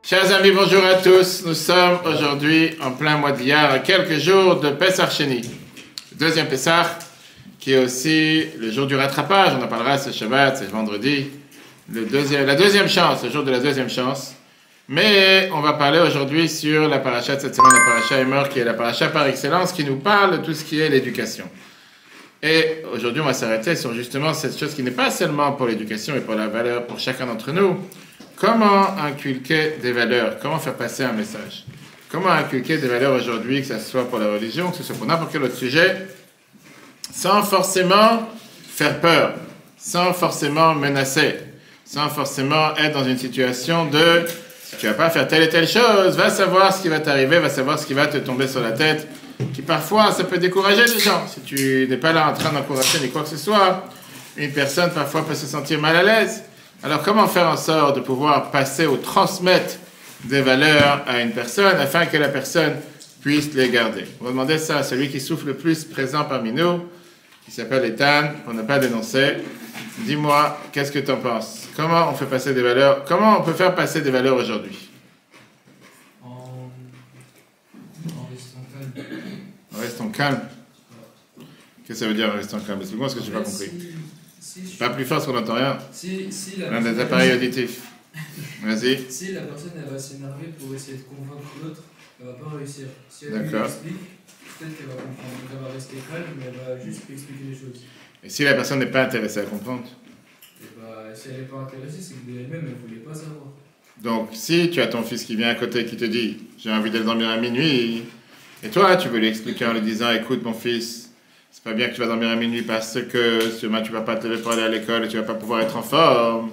Chers amis, bonjour à tous. Nous sommes aujourd'hui en plein mois d'Iyar, à quelques jours de Pessah Sheni. Le deuxième Pessah, qui est aussi le jour du rattrapage. On en parlera ce Shabbat, c'est vendredi. La deuxième chance, le jour de la deuxième chance. Mais on va parler aujourd'hui sur la paracha de cette semaine, la paracha Emor, qui est la paracha par excellence, qui nous parle de tout ce qui est l'éducation. Et aujourd'hui, on va s'arrêter sur justement cette chose qui n'est pas seulement pour l'éducation, mais pour la valeur pour chacun d'entre nous. Comment inculquer des valeurs? Comment faire passer un message? Comment inculquer des valeurs aujourd'hui, que ce soit pour la religion, que ce soit pour n'importe quel autre sujet, sans forcément faire peur, sans forcément menacer, sans forcément être dans une situation de « tu vas pas faire telle et telle chose, va savoir ce qui va t'arriver, va savoir ce qui va te tomber sur la tête », qui parfois, ça peut décourager les gens. Si tu n'es pas là en train d'encourager ni quoi que ce soit, une personne parfois peut se sentir mal à l'aise. Alors, comment faire en sorte de pouvoir passer ou transmettre des valeurs à une personne afin que la personne puisse les garder? On va demander ça à celui qui souffle le plus présent parmi nous, qui s'appelle Ethan, pour ne pas dénoncer. Dis-moi, qu'est-ce que tu en penses? Comment on fait passer des valeurs? Comment on peut faire passer des valeurs aujourd'hui? En restant calme. En restant calme? Qu'est-ce que ça veut dire en restant calme? Explique-moi ce que je n'ai pas compris. Pas plus fort parce qu'on n'entend rien. On a des appareils auditifs. Vas-y. Si la personne elle va s'énerver pour essayer de convaincre l'autre, elle va pas réussir. Si elle lui D'accord. explique, peut-être qu'elle va comprendre. Donc elle va rester calme, mais elle va juste lui expliquer les choses. Et si la personne n'est pas intéressée à comprendre? Et bah, si elle n'est pas intéressée, c'est que d'elle-même, elle ne voulait pas savoir. Donc, si tu as ton fils qui vient à côté qui te dit « j'ai envie d'aller dormir à minuit », et toi, tu veux lui expliquer en lui disant « écoute mon fils, c'est pas bien que tu vas dormir à minuit parce que demain tu vas pas te lever pour aller à l'école et tu vas pas pouvoir être en forme. »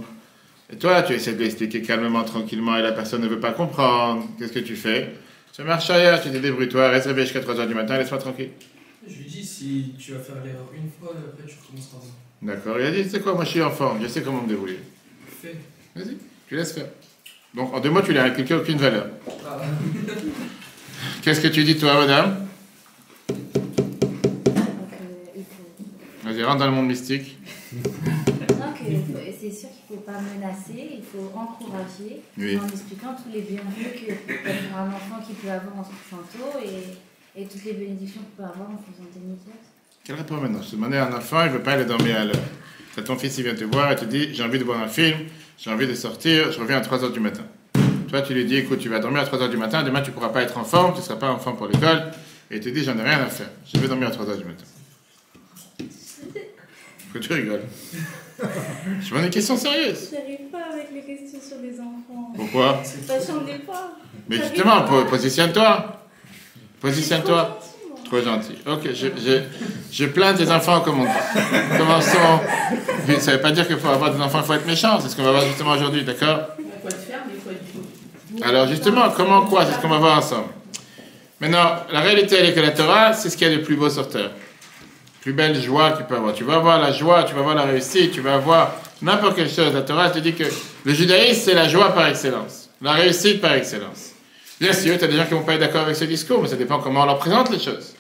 Et toi, tu essaies de lui expliquer calmement, tranquillement, et la personne ne veut pas comprendre. Qu'est-ce que tu fais? Tu marches ailleurs, tu dis débrouille-toi, reste réveillé jusqu'à 3h du matin, laisse-moi tranquille. Je lui dis, si tu vas faire l'erreur une fois, après tu recommenceras. D'accord, il a dit, tu sais quoi, moi je suis en forme, je sais comment me débrouiller. Fais. Vas-y, tu laisses faire. Donc en 2 mots, tu lui as inculqué aucune valeur. Ah. Qu'est-ce que tu dis toi, madame? Vas-y, rentre dans le monde mystique. C'est sûr qu'il ne faut pas menacer, il faut encourager, oui, en expliquant tous les bienvenus que peut avoir un enfant qui peut avoir en se couchant tôt et toutes les bénédictions qu'il peut avoir en faisant des médias. Quel rapport maintenant? Je te demandais à un enfant, il ne veut pas aller dormir à l'heure. C'est ton fils, il vient te voir et te dit, j'ai envie de voir un film, j'ai envie de sortir, je reviens à 3h du matin. Toi, tu lui dis, écoute, tu vas dormir à 3h du matin, demain tu ne pourras pas être en forme, tu ne seras pas en forme pour l'école, et il te dit, j'en ai rien à faire, je vais dormir à 3h du matin. Pourquoi tu rigoles? Je demande une question sérieuse. Je n'arrive pas avec les questions sur les enfants. Pourquoi? Parce j'en ai pas. Mais justement, positionne-toi. Positionne-toi. Trop gentil. Ok, je plains tes enfants comme on dit. Commençons. Mais ça ne veut pas dire qu'il faut avoir des enfants, il faut être méchant. C'est ce qu'on va voir justement aujourd'hui, d'accord? Il faut être ferme, il faut être beau. Alors justement, comment quoi? C'est ce qu'on va voir ensemble. Maintenant, la réalité, elle est que la Torah, c'est ce qu'il y a de plus beau sur terre. Plus belle joie qu'il peut avoir. Tu vas avoir la joie, tu vas avoir la réussite, tu vas avoir n'importe quelle chose. La Torah te dit que le judaïsme, c'est la joie par excellence. La réussite par excellence. Bien sûr, tu as des gens qui ne vont pas être d'accord avec ce discours, mais ça dépend comment on leur présente les choses.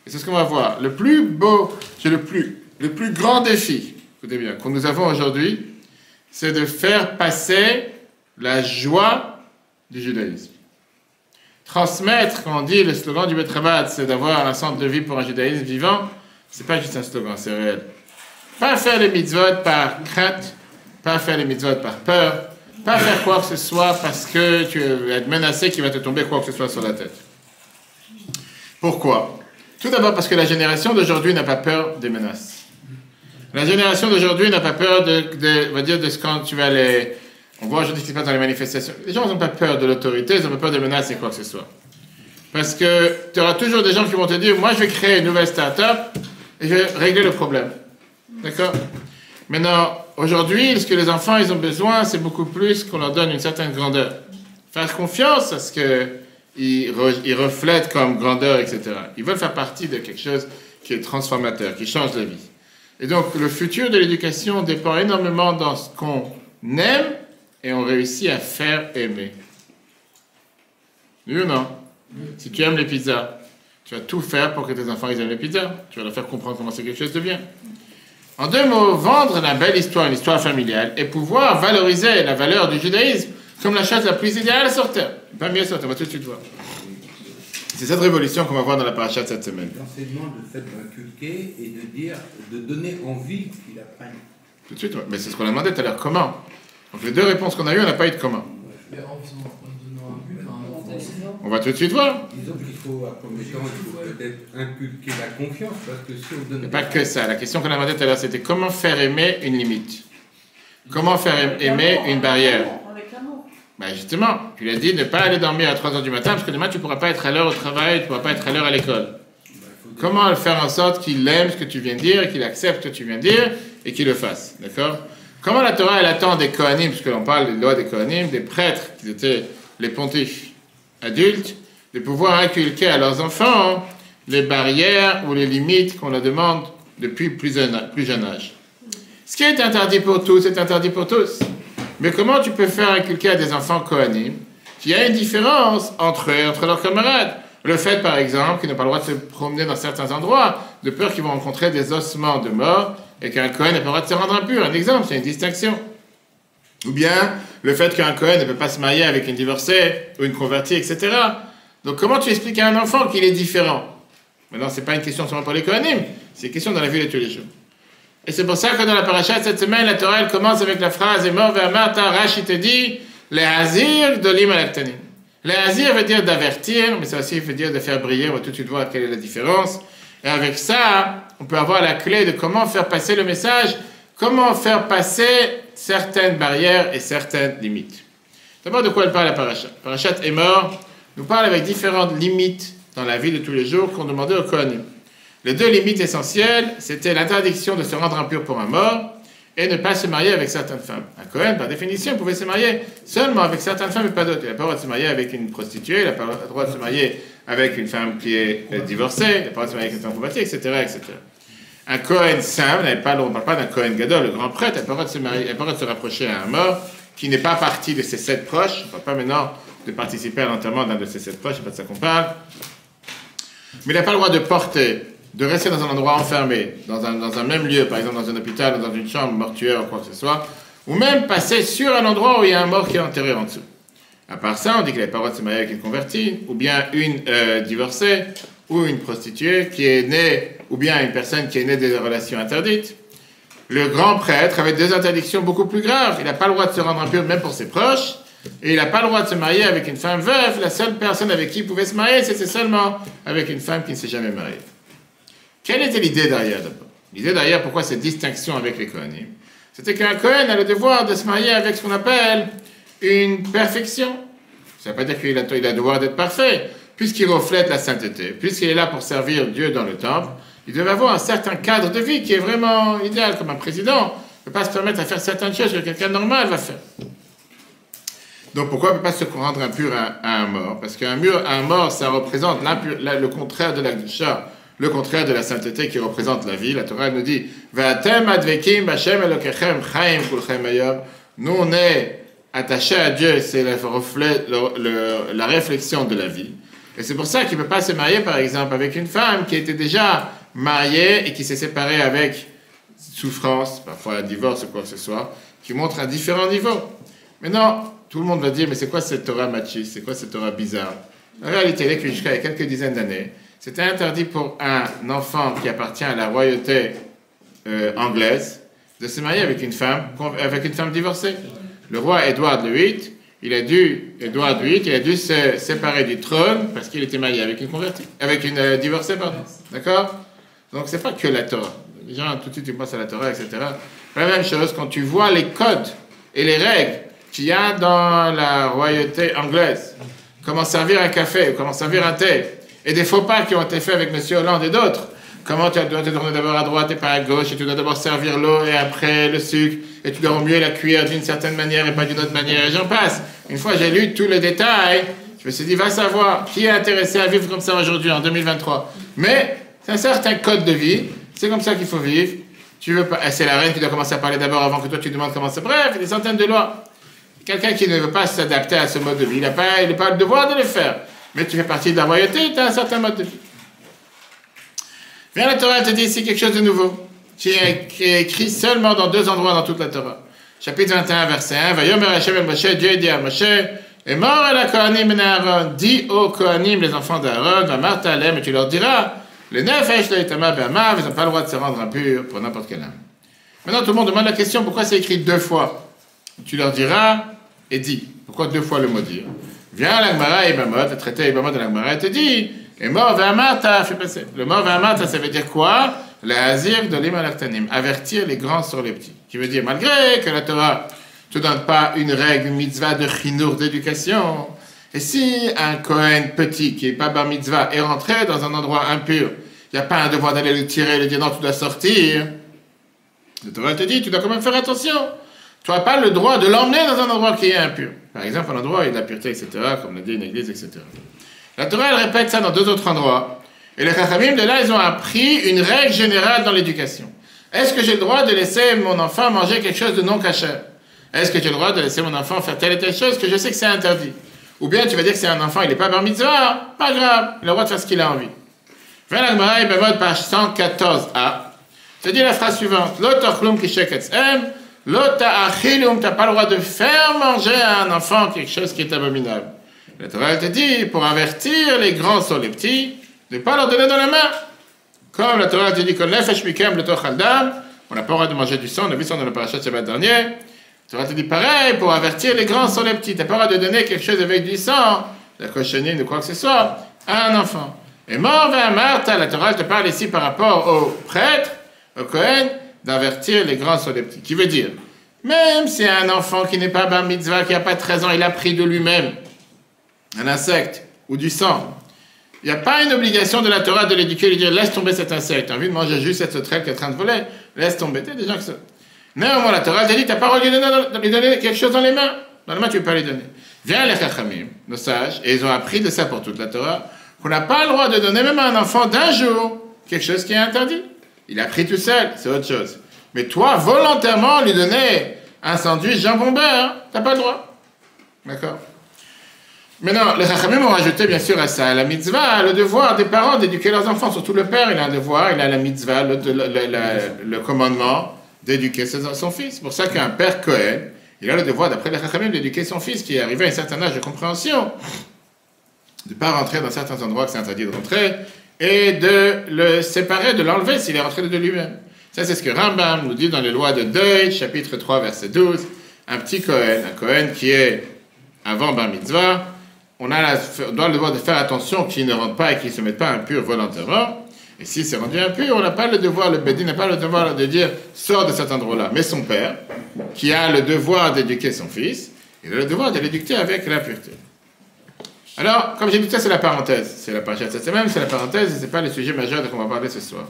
Et c'est ce qu'on va voir. Le plus beau, le plus grand défi, écoutez bien, que nous avons aujourd'hui, c'est de faire passer la joie du judaïsme. Transmettre, quand on dit le slogan du Bet Chabad, c'est d'avoir un centre de vie pour un judaïsme vivant, c'est pas juste un slogan, c'est réel. Pas faire les mitzvot par crainte, pas faire les mitzvot par peur, pas faire quoi que ce soit parce que tu vas être menacé qu'il va te tomber quoi que ce soit sur la tête. Pourquoi? Tout d'abord parce que la génération d'aujourd'hui n'a pas peur des menaces. La génération d'aujourd'hui n'a pas peur on va dire de ce quand tu vas les... On voit aujourd'hui ce qui se passe dans les manifestations. Les gens n'ont pas peur de l'autorité, ils n'ont pas peur des menaces et quoi que ce soit. Parce que tu auras toujours des gens qui vont te dire, moi je vais créer une nouvelle start-up et je vais régler le problème. D'accord? Maintenant, aujourd'hui, ce que les enfants ils ont besoin, c'est beaucoup plus qu'on leur donne une certaine grandeur. Faire confiance à ce qu'ils reflètent comme grandeur, etc. Ils veulent faire partie de quelque chose qui est transformateur, qui change la vie. Et donc, le futur de l'éducation dépend énormément dans ce qu'on aime et on réussit à faire aimer. Oui ou non? Si tu aimes les pizzas, tu vas tout faire pour que tes enfants ils aiment les pizzas. Tu vas leur faire comprendre comment c'est quelque chose de bien. En 2 mots, vendre la belle histoire, une histoire familiale, et pouvoir valoriser la valeur du judaïsme comme la chose la plus idéale sur Terre. Pas mieux sur Terre, on va tout de suite voir. C'est cette révolution qu'on va voir dans la paracha de cette semaine. L'enseignement, le fait d'inculquer et de dire, de donner envie qu'il apprenne. Tout de suite, ouais. Mais c'est ce qu'on a demandé tout à l'heure. Comment? Donc les deux réponses qu'on a eues, on n'a pas eu de comment. Mais en donnant un but à un enfant. On va tout de suite voir. Disons qu'il faut, à premier temps, il faut peut-être inculquer la confiance, parce que si on donne... Mais pas que ça. La question qu'on a demandé tout à l'heure, c'était comment faire aimer une limite? Comment faire aimer une barrière? Avec l'amour. Ben justement, tu l'as dit, ne pas aller dormir à 3h du matin, parce que demain tu ne pourras pas être à l'heure au travail, tu ne pourras pas être à l'heure à l'école. Comment faire en sorte qu'il aime ce que tu viens de dire, qu'il accepte ce que tu viens de dire, et qu'il le fasse, d'accord? Comment la Torah, elle attend des Kohanim, puisque l'on parle des lois des Kohanim, des prêtres, qui étaient les pontifes adultes, de pouvoir inculquer à leurs enfants les barrières ou les limites qu'on leur demande depuis plus jeune âge. Ce qui est interdit pour tous, est interdit pour tous. Mais comment tu peux faire inculquer à des enfants Kohanim qu'il y a une différence entre eux, entre leurs camarades? Le fait, par exemple, qu'ils n'ont pas le droit de se promener dans certains endroits, de peur qu'ils vont rencontrer des ossements de mort, et qu'un Kohen n'a pas le droit de se rendre impur. Un exemple, c'est une distinction. Ou bien, le fait qu'un Kohen ne peut pas se marier avec une divorcée, ou une convertie, etc. Donc, comment tu expliques à un enfant qu'il est différent? Maintenant, ce n'est pas une question seulement pour les Kohanim, c'est une question dans la vie de tous les jours. Et c'est pour ça que dans la paracha de cette semaine, la Torah, elle commence avec la phrase « Et mort vers Martha, Rashi te dit, les hazir de l'im. Le hazir veut dire d'avertir, mais ça aussi veut dire de faire briller. On va tout de suite voir quelle est la différence. Et avec ça, on peut avoir la clé de comment faire passer le message, comment faire passer certaines barrières et certaines limites. D'abord, de quoi elle parle la paracha? Parachat Emor nous parle avec différentes limites dans la vie de tous les jours qu'on demandait aux Kohanim. Les deux limites essentielles, c'était l'interdiction de se rendre impur pour un mort et ne pas se marier avec certaines femmes. Un Kohen, par définition, pouvait se marier seulement avec certaines femmes et pas d'autres. Il n'a pas le droit de se marier avec une prostituée, il n'a pas le droit de se marier avec une femme qui est divorcée, il n'a pas le droit de se marier avec une femme convertie, etc., etc. Un Kohen simple, on ne parle pas d'un Kohen Gadol, le grand prêtre, il n'a pas le droit de se marier, il n'a pas le droit de se rapprocher à un mort qui n'est pas partie de ses 7 proches. On ne parle pas maintenant de participer à l'enterrement d'un de ses 7 proches, c'est pas de ça qu'on parle. Mais il n'a pas le droit de porter, de rester dans un endroit enfermé, dans un même lieu, par exemple dans un hôpital, dans une chambre mortuaire ou quoi que ce soit, ou même passer sur un endroit où il y a un mort qui est enterré en dessous. À part ça, on dit qu'il n'a pas le droit de se marier avec une convertie, ou bien une divorcée, ou une prostituée qui est née, ou bien une personne qui est née des relations interdites. Le grand prêtre avait 2 interdictions beaucoup plus graves. Il n'a pas le droit de se rendre impur même pour ses proches, et il n'a pas le droit de se marier avec une femme veuve. La seule personne avec qui il pouvait se marier, c'était seulement avec une femme qui ne s'est jamais mariée. Quelle était l'idée derrière d'abord? L'idée derrière, pourquoi cette distinction avec les Kohanim? C'était qu'un Kohen a le devoir de se marier avec ce qu'on appelle une perfection. Ça ne veut pas dire qu'il a le devoir d'être parfait. Puisqu'il reflète la sainteté, puisqu'il est là pour servir Dieu dans le temple, il devait avoir un certain cadre de vie qui est vraiment idéal. Comme un président ne peut pas se permettre de faire certaines choses que quelqu'un de normal va faire. Donc pourquoi on ne peut pas se rendre impur à un mort? Parce qu'un mort, ça représente le contraire de la Gdusha, le contraire de la sainteté qui représente la vie. La Torah nous dit Va'atem advekim b'Hashem Elokechem chaim kulchem hayom. Nous, on est attachés à Dieu, c'est le reflet, la réflexion de la vie. Et c'est pour ça qu'il ne peut pas se marier, par exemple, avec une femme qui était déjà mariée et qui s'est séparée avec souffrance, parfois un divorce ou quoi que ce soit, qui montre un différent niveau. Mais non, tout le monde va dire, mais c'est quoi cette Torah machiste? C'est quoi cette Torah bizarre? En réalité, jusqu'à il y a quelques dizaines d'années, c'était interdit pour un enfant qui appartient à la royauté anglaise de se marier avec une femme divorcée. Le roi Édouard VIII, il a dû se séparer du trône parce qu'il était marié avec une divorcée, pardon. D'accord? Donc c'est pas que la Torah. Les gens, tout de suite, ils pensent à la Torah, etc. La même chose, quand tu vois les codes et les règles qu'il y a dans la royauté anglaise, comment servir un café, comment servir un thé, et des faux pas qui ont été faits avec M. Hollande et d'autres, comment tu dois te tourner d'abord à droite et pas à gauche, et tu dois d'abord servir l'eau et après le sucre, et tu dois remuer la cuillère d'une certaine manière et pas d'une autre manière, et j'en passe. Une fois j'ai lu tous les détails, je me suis dit, va savoir qui est intéressé à vivre comme ça aujourd'hui, en 2023. Mais c'est un certain code de vie, c'est comme ça qu'il faut vivre. Tu veux pas, c'est la reine qui doit commencer à parler d'abord avant que toi tu demandes comment c'est. Bref, il y a des centaines de lois. Quelqu'un qui ne veut pas s'adapter à ce mode de vie, il n'a pas le devoir de le faire. Mais tu fais partie de la royauté, tu as un certain mode de vie. Viens, la Torah te dit ici quelque chose de nouveau, qui est écrit seulement dans 2 endroits dans toute la Torah. chapitre 21, verset 1, Vayomer Hashem el Moshe, Dieu dit à Moshe, et mort la Kohanim ben Aaron, dis aux Kohanim, les enfants d'Aaron, va Martha Alem, et tu leur diras, les nefesh de Itama Be'amav, ils n'ont pas le droit de se rendre impurs pour n'importe quel âme. Maintenant, tout le monde demande la question, pourquoi c'est écrit 2 fois? Tu leur diras, et dis. Pourquoi 2 fois le mot dire? Viens à l'Agmara Ibamot, le traité Ibamot de l'Agmara, et te dit, et mort Ve'amarta, fais passer. Le mort Ve'amarta, ça veut dire quoi? La hazir de l'Imalaktanim, avertir les grands sur les petits. Qui veut dire, malgré que la Torah ne te donne pas une règle, une mitzvah de chinour, d'éducation, et si un Kohen petit, qui n'est pas bar mitzvah, est rentré dans un endroit impur, il n'y a pas un devoir d'aller le tirer et lui dire non, tu dois sortir. La Torah te dit, tu dois quand même faire attention. Tu n'as pas le droit de l'emmener dans un endroit qui est impur. Par exemple, un endroit où il y a de la pureté, etc., comme l'a dit une église, etc. La Torah, elle répète ça dans 2 autres endroits. Et les Chachamim, de là, ils ont appris une règle générale dans l'éducation. Est-ce que j'ai le droit de laisser mon enfant manger quelque chose de non cachère? Est-ce que j'ai le droit de laisser mon enfant faire telle et telle chose que je sais que c'est interdit? Ou bien tu vas dire que c'est un enfant, il n'est pas bar mitzvah, pas grave, il a le droit de faire ce qu'il a envie. Vers l'Agmara, Ibamot, page 114a, te dit la phrase suivante, Lo tochlum kishek etzem, lo ta'achilum, tu n'as pas le droit de faire manger à un enfant quelque chose qui est abominable. La Torah, elle te dit, pour avertir les grands sur les petits, de ne pas leur donner dans la main. Comme la Torah te dit, qu'on nefesh mikem le tochaldam, on n'a pas le droit de manger du sang, on a vu ça dans le parachat Shabbat dernier. La Torah te dit pareil, pour avertir les grands sur les petits, tu n'as pas le droit de donner quelque chose avec du sang, la cochonine ou quoi que ce soit, à un enfant. Et mort vers Martha, la Torah te parle ici par rapport au prêtre, au Kohen, d'avertir les grands sur les petits. Qui veut dire, même si un enfant qui n'est pas bar mitzvah, qui n'a pas 13 ans, il a pris de lui-même un insecte ou du sang, il n'y a pas une obligation de la Torah de l'éduquer, de lui dire laisse tomber cet insecte, tu as envie de manger juste cette sauterelle qui est en train de voler, laisse tomber. Tu as des gens que ça. Néanmoins, la Torah te dit tu n'as pas le droit de lui donner quelque chose dans les mains. Dans les mains, tu ne peux pas lui donner. Viens les Chachamim, nos sages, et ils ont appris de ça pour toute la Torah, qu'on n'a pas le droit de donner même à un enfant d'un jour quelque chose qui est interdit. Il a pris tout seul, c'est autre chose. Mais toi, volontairement, lui donner un sandwich jambon beurre, tu n'as pas le droit. D'accord? Maintenant, les Chachamim ont rajouté bien sûr à ça la mitzvah, le devoir des parents d'éduquer leurs enfants. Surtout le père, il a un devoir, il a la mitzvah, le commandement d'éduquer son fils. C'est pour ça qu'un père Kohen, il a le devoir, d'après les Chachamim, d'éduquer son fils qui est arrivé à un certain âge de compréhension, de ne pas rentrer dans certains endroits que c'est interdit de rentrer, et de le séparer, de l'enlever s'il est rentré de lui-même. Ça, c'est ce que Rambam nous dit dans les lois de deuil, chapitre 3, verset 12. Un petit Kohen, un Kohen qui est avant Bar Mitzvah, on doit le devoir de faire attention qu'il ne rentre pas et qu'il ne se mette pas impur volontairement. Et s'il s'est rendu impur, on n'a pas le devoir, le Bédin n'a pas le devoir de dire sors de cet endroit-là. Mais son père, qui a le devoir d'éduquer son fils, il a le devoir de l'éduquer avec la pureté. Alors, comme j'ai dit, ça c'est la parenthèse. C'est la parashat cette semaine, c'est la parenthèse, et ce n'est pas le sujet majeur dont on va parler ce soir.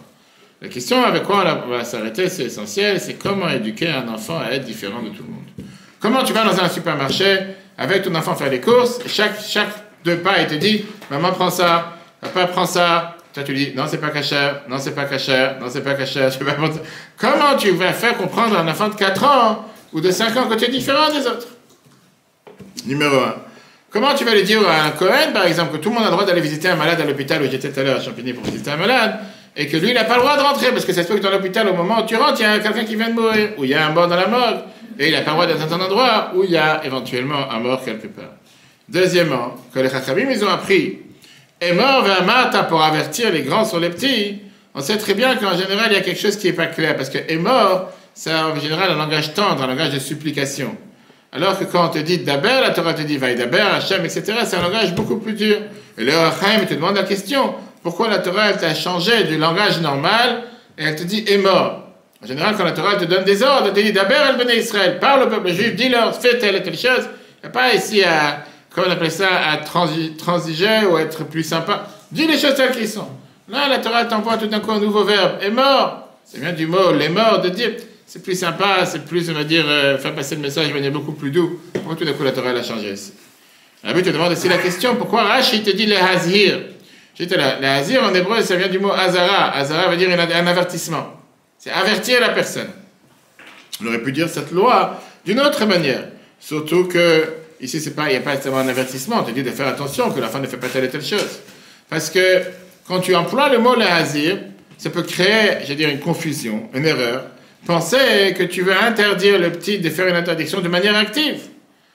La question avec quoi on va s'arrêter, c'est essentiel, c'est comment éduquer un enfant à être différent de tout le monde. Comment tu vas dans un supermarché avec ton enfant faire les courses, et chaque 2 pas, il te dit, maman prends ça, papa prend ça, toi tu lui dis, non c'est pas cachère, non c'est pas cachère, non c'est pas cachère, je peux pas prendre ça. Comment tu vas faire comprendre à un enfant de 4 ans ou de 5 ans que tu es différent des autres? Numéro 1. Comment tu vas lui dire à un Kohen, par exemple, que tout le monde a le droit d'aller visiter un malade à l'hôpital où j'étais tout à l'heure à Champigny pour visiter un malade, et que lui, il n'a pas le droit de rentrer, parce que ça se peut que dans l'hôpital, au moment où tu rentres, il y a quelqu'un qui vient de mourir, ou il y a un mort dans la morgue, et il n'a pas le droit d'être dans un endroit où il y a éventuellement un mort quelque part. Deuxièmement, que les Chachamim, ils ont appris, est mort vers Martha pour avertir les grands sur les petits, on sait très bien qu'en général, il y a quelque chose qui n'est pas clair, parce que est mort, c'est en général un langage tendre, un langage de supplication. Alors que quand on te dit Daber, la Torah te dit Vaïdaber, Hachem, etc., c'est un langage beaucoup plus dur. Et le Chaim te demande la question, pourquoi la Torah elle t'a changé du langage normal et elle te dit est mort? En général, quand la Torah elle te donne des ordres, elle te dit Daber el Bnei Israël, parle au peuple juif, dis-leur, fais telle et telle chose. Il n'y a pas ici à, comment on appelle ça, à transiger ou être plus sympa. Dis les choses telles qu'elles sont. Là, la Torah t'envoie tout d'un coup un nouveau verbe, est mort. C'est bien du mot, les morts, de dire. C'est plus sympa, c'est plus, on va dire, faire passer le message de manière beaucoup plus doux. Pourquoi tout d'un coup la Torah elle a changé ici? Rabbi te demande aussi la question, pourquoi Rashi te dit le hazir? J'étais là, le hazir en hébreu ça vient du mot azara. Azara veut dire un avertissement. C'est avertir la personne. On aurait pu dire cette loi d'une autre manière. Surtout que, ici il n'y a pas seulement un avertissement, on te dit de faire attention que l'enfant ne fait pas telle et telle chose. Parce que quand tu emploies le mot le hazir, ça peut créer, je veux dire, une confusion, une erreur. penser que tu veux interdire le petit de faire une interdiction de manière active.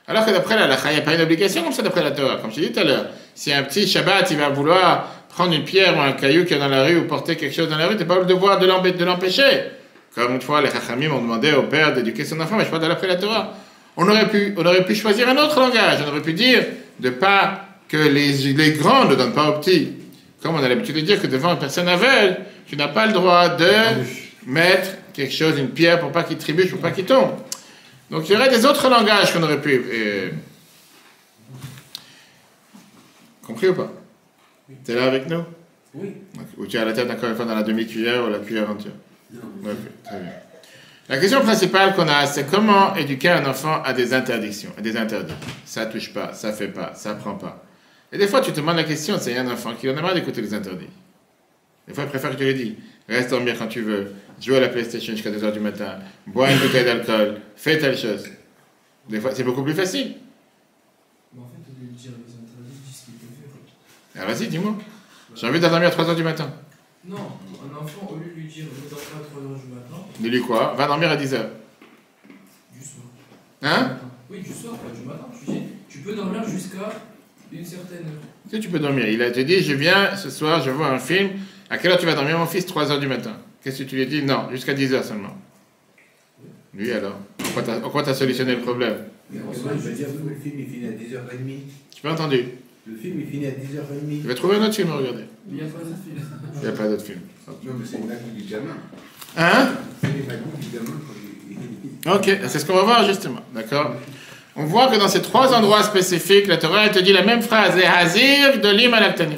Alors que d'après la halakha, il n'y a pas une obligation comme ça d'après la Torah. Comme je t'ai dit tout à l'heure, si un petit Shabbat, il va vouloir prendre une pierre ou un caillou qui est dans la rue ou porter quelque chose dans la rue, tu n'as pas le devoir de l'empêcher. Comme une fois, les Chachamim ont demandé au père d'éduquer son enfant, mais je parle d'après la Torah. On aurait pu choisir un autre langage. On aurait pu dire que les grands ne donnent pas aux petits. Comme on a l'habitude de dire que devant une personne aveugle, tu n'as pas le droit de mettre quelque chose, une pierre, pour pas qu'il trébuche, pour pas qu'il tombe. Donc il y aurait des autres langages qu'on aurait pu... Compris ou pas? Tu es là avec nous? Oui. Ou tu as la tête encore une fois dans la demi-cuillère ou la cuillère entière? Non. Ok, très bien. La question principale qu'on a, c'est comment éduquer un enfant à des interdictions, à des interdits. Ça touche pas, ça fait pas, ça prend pas. Et des fois, tu te demandes la question, c'est un enfant qui en a marre d'écouter les interdits. Des fois, il préfère que tu lui dises, reste dormir quand tu veux, joue à la PlayStation jusqu'à 2h du matin, bois une bouteille d'alcool, fais telle chose. Des fois, c'est beaucoup plus facile. Mais en fait, au lieu de dire les interdits, dis ce qu'il peut faire. Ah, vas-y, dis-moi. J'ai envie de dormir à 3h du matin. Non, un enfant, au lieu de lui dire ne dors pas à 3h du matin, Dis-lui quoi? Va dormir à 10h. du soir. Hein? Oui, du soir, pas du matin. Tu dis, tu peux dormir jusqu'à une certaine heure. Si tu peux dormir. Il a te dit, je viens ce soir, je vois un film. À quelle heure tu vas dormir, mon fils? 3h du matin. Qu'est-ce que tu lui dis? Non, jusqu'à 10h seulement. Lui alors? En quoi t'as solutionné le problème? Mais en soi, je veux dire, le film il finit à 10h30. Tu m'as entendu? Le film il finit à 10h30. Il va trouver un autre film à regarder. Il n'y a pas de fil. Il n'y a pas d'autre film. Non, mais c'est une magouille du gamin. Hein? C'est les magouilles du gamin quand il... Ok, c'est ce qu'on va voir justement. D'accord? On voit que dans ces trois endroits spécifiques, la Torah elle te dit la même phrase, les hazir de l'im alaktanim,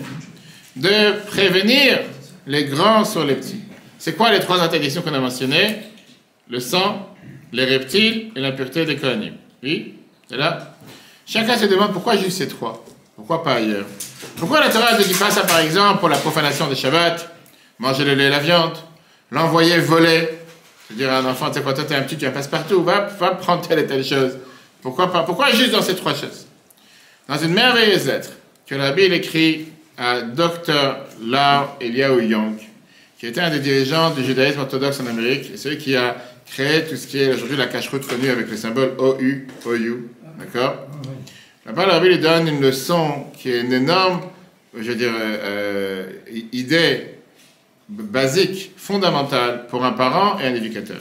de prévenir les grands sur les petits. C'est quoi les trois interdictions qu'on a mentionnées? Le sang, les reptiles et l'impureté des kohanim. Oui? C'est là? Chacun se demande pourquoi juste ces trois? Pourquoi pas ailleurs? Pourquoi la Torah ne dit pas ça par exemple pour la profanation des Shabbat? Manger le lait et la viande, l'envoyer voler. C'est-à-dire à un enfant, tu sais quoi, toi t'es un petit, tu es un passe-partout, va prendre telle et telle chose. Pourquoi pas? Pourquoi juste dans ces trois choses? Dans une merveilleuse lettre que le Rabbi écrit à Dr. Lau Eliyahu Young, qui était un des dirigeants du judaïsme orthodoxe en Amérique, et celui qui a créé tout ce qui est aujourd'hui la cache-route connue avec le symbole OU, d'accord? Là-bas, le Rabbi lui donne une leçon qui est une énorme, je veux dire, idée basique, fondamentale pour un parent et un éducateur.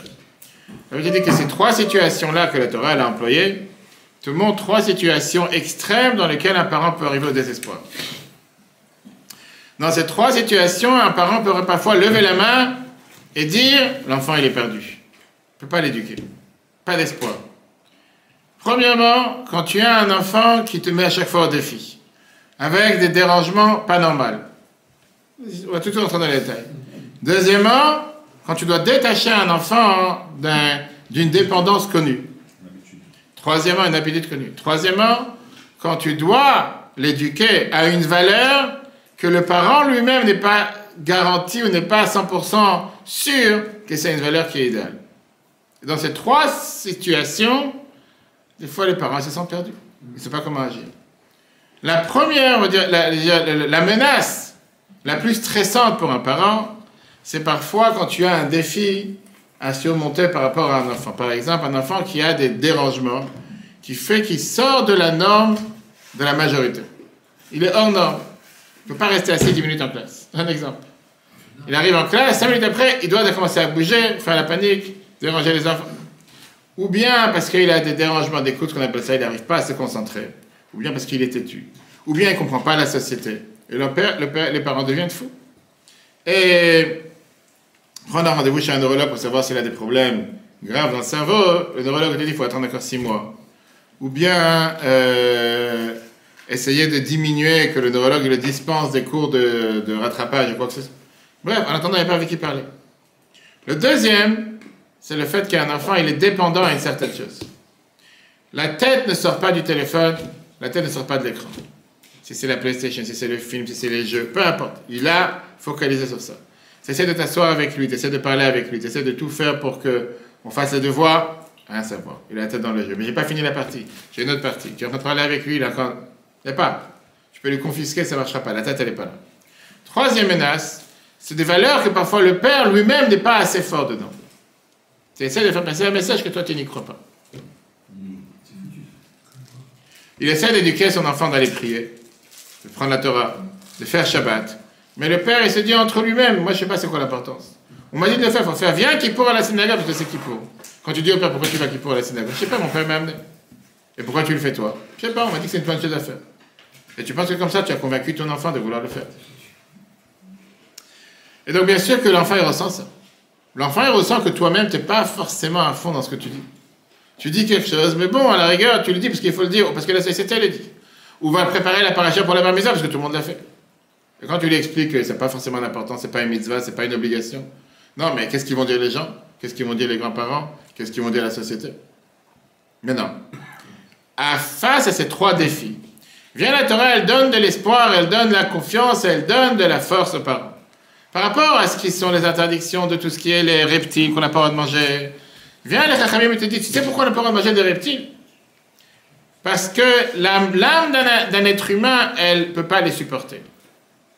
Le Rabbi dit que ces trois situations-là que la Torah elle a employées te montrent trois situations extrêmes dans lesquelles un parent peut arriver au désespoir. Dans ces trois situations, un parent peut parfois lever la main et dire « l'enfant il est perdu ». Il ne peut pas l'éduquer. Pas d'espoir. Premièrement, quand tu as un enfant qui te met à chaque fois au défi, avec des dérangements pas normaux. On va tout rentrer dans les détails. Deuxièmement, quand tu dois détacher un enfant d'une dépendance connue. Troisièmement, une habitude connue. Troisièmement, quand tu dois l'éduquer à une valeur que le parent lui-même n'est pas garanti ou n'est pas à 100% sûr que c'est une valeur qui est idéale. Et dans ces trois situations, des fois les parents se sentent perdus. Ils ne savent pas comment agir. La première, on va dire, la menace la plus stressante pour un parent, c'est parfois quand tu as un défi à surmonter par rapport à un enfant. Par exemple, un enfant qui a des dérangements, qui fait qu'il sort de la norme de la majorité. Il est hors norme. Il ne peut pas rester assis 10 minutes en classe. Un exemple. Il arrive en classe, 5 minutes après, il doit commencer à bouger, faire la panique, déranger les enfants. Ou bien parce qu'il a des dérangements d'écoute, ce qu'on appelle ça, il n'arrive pas à se concentrer. Ou bien parce qu'il est têtu. Ou bien il ne comprend pas la société. Et les parents deviennent fous. Et prendre un rendez-vous chez un neurologue pour savoir s'il a des problèmes graves dans le cerveau, le neurologue dit qu'il faut attendre encore 6 mois. Ou bien essayer de diminuer, que le neurologue le dispense des cours de rattrapage ou quoi que ce soit. Bref, en attendant, il n'y a pas avec qui parler. Le deuxième, c'est le fait qu'un enfant, il est dépendant à une certaine chose. La tête ne sort pas du téléphone, la tête ne sort pas de l'écran. Si c'est la PlayStation, si c'est le film, si c'est les jeux, peu importe. Il a focalisé sur ça. Tu essaies de t'asseoir avec lui, tu essaies de parler avec lui, tu essaies de tout faire pour qu'on fasse les devoirs, rien savoir. Il a la tête dans le jeu. Mais j'ai pas fini la partie, j'ai une autre partie. Tu es en train de parler avec lui, il n'y a pas. Tu peux lui confisquer, ça ne marchera pas. La tête, elle n'est pas là. Troisième menace, c'est des valeurs que parfois le père lui-même n'est pas assez fort dedans. Tu essaies de faire passer un message que toi, tu n'y crois pas. Il essaie d'éduquer son enfant d'aller prier, de prendre la Torah, de faire Shabbat. Mais le père, il se dit entre lui-même, moi, je ne sais pas c'est quoi l'importance. On m'a dit de le faire, il faut faire, viens Kippour à la synagogue, parce que c'est Kippour. Quand tu dis au père, pourquoi tu vas Kippour à la synagogue? Je sais pas, mon père m'a amené. Et pourquoi tu le fais toi? Je sais pas, on m'a dit que c'est une bonne chose à faire. Et tu penses que comme ça, tu as convaincu ton enfant de vouloir le faire. Et donc, bien sûr que l'enfant, il ressent ça. L'enfant, il ressent que toi-même, tu n'es pas forcément à fond dans ce que tu dis. Tu dis quelque chose, mais bon, à la rigueur, tu le dis parce qu'il faut le dire, parce que la société le dit. Ou va préparer la paracha pour la bar mitzvah, parce que tout le monde l'a fait. Et quand tu lui expliques que c'est pas forcément important, c'est pas une mitzvah, c'est pas une obligation. Non, mais qu'est-ce qu'ils vont dire les gens? Qu'est-ce qu'ils vont dire les grands-parents? Qu'est-ce qu'ils vont dire la société? Mais non. Face à ces trois défis, vient la Torah, elle donne de l'espoir, elle donne de la confiance, elle donne de la force aux parents. Par rapport à ce qui sont les interdictions de tout ce qui est les reptiles qu'on n'a pas le droit de manger, viens les Chachamim et te dit, tu sais pourquoi on n'a pas le droit de manger des reptiles? Parce que l'âme d'un être humain, elle ne peut pas les supporter.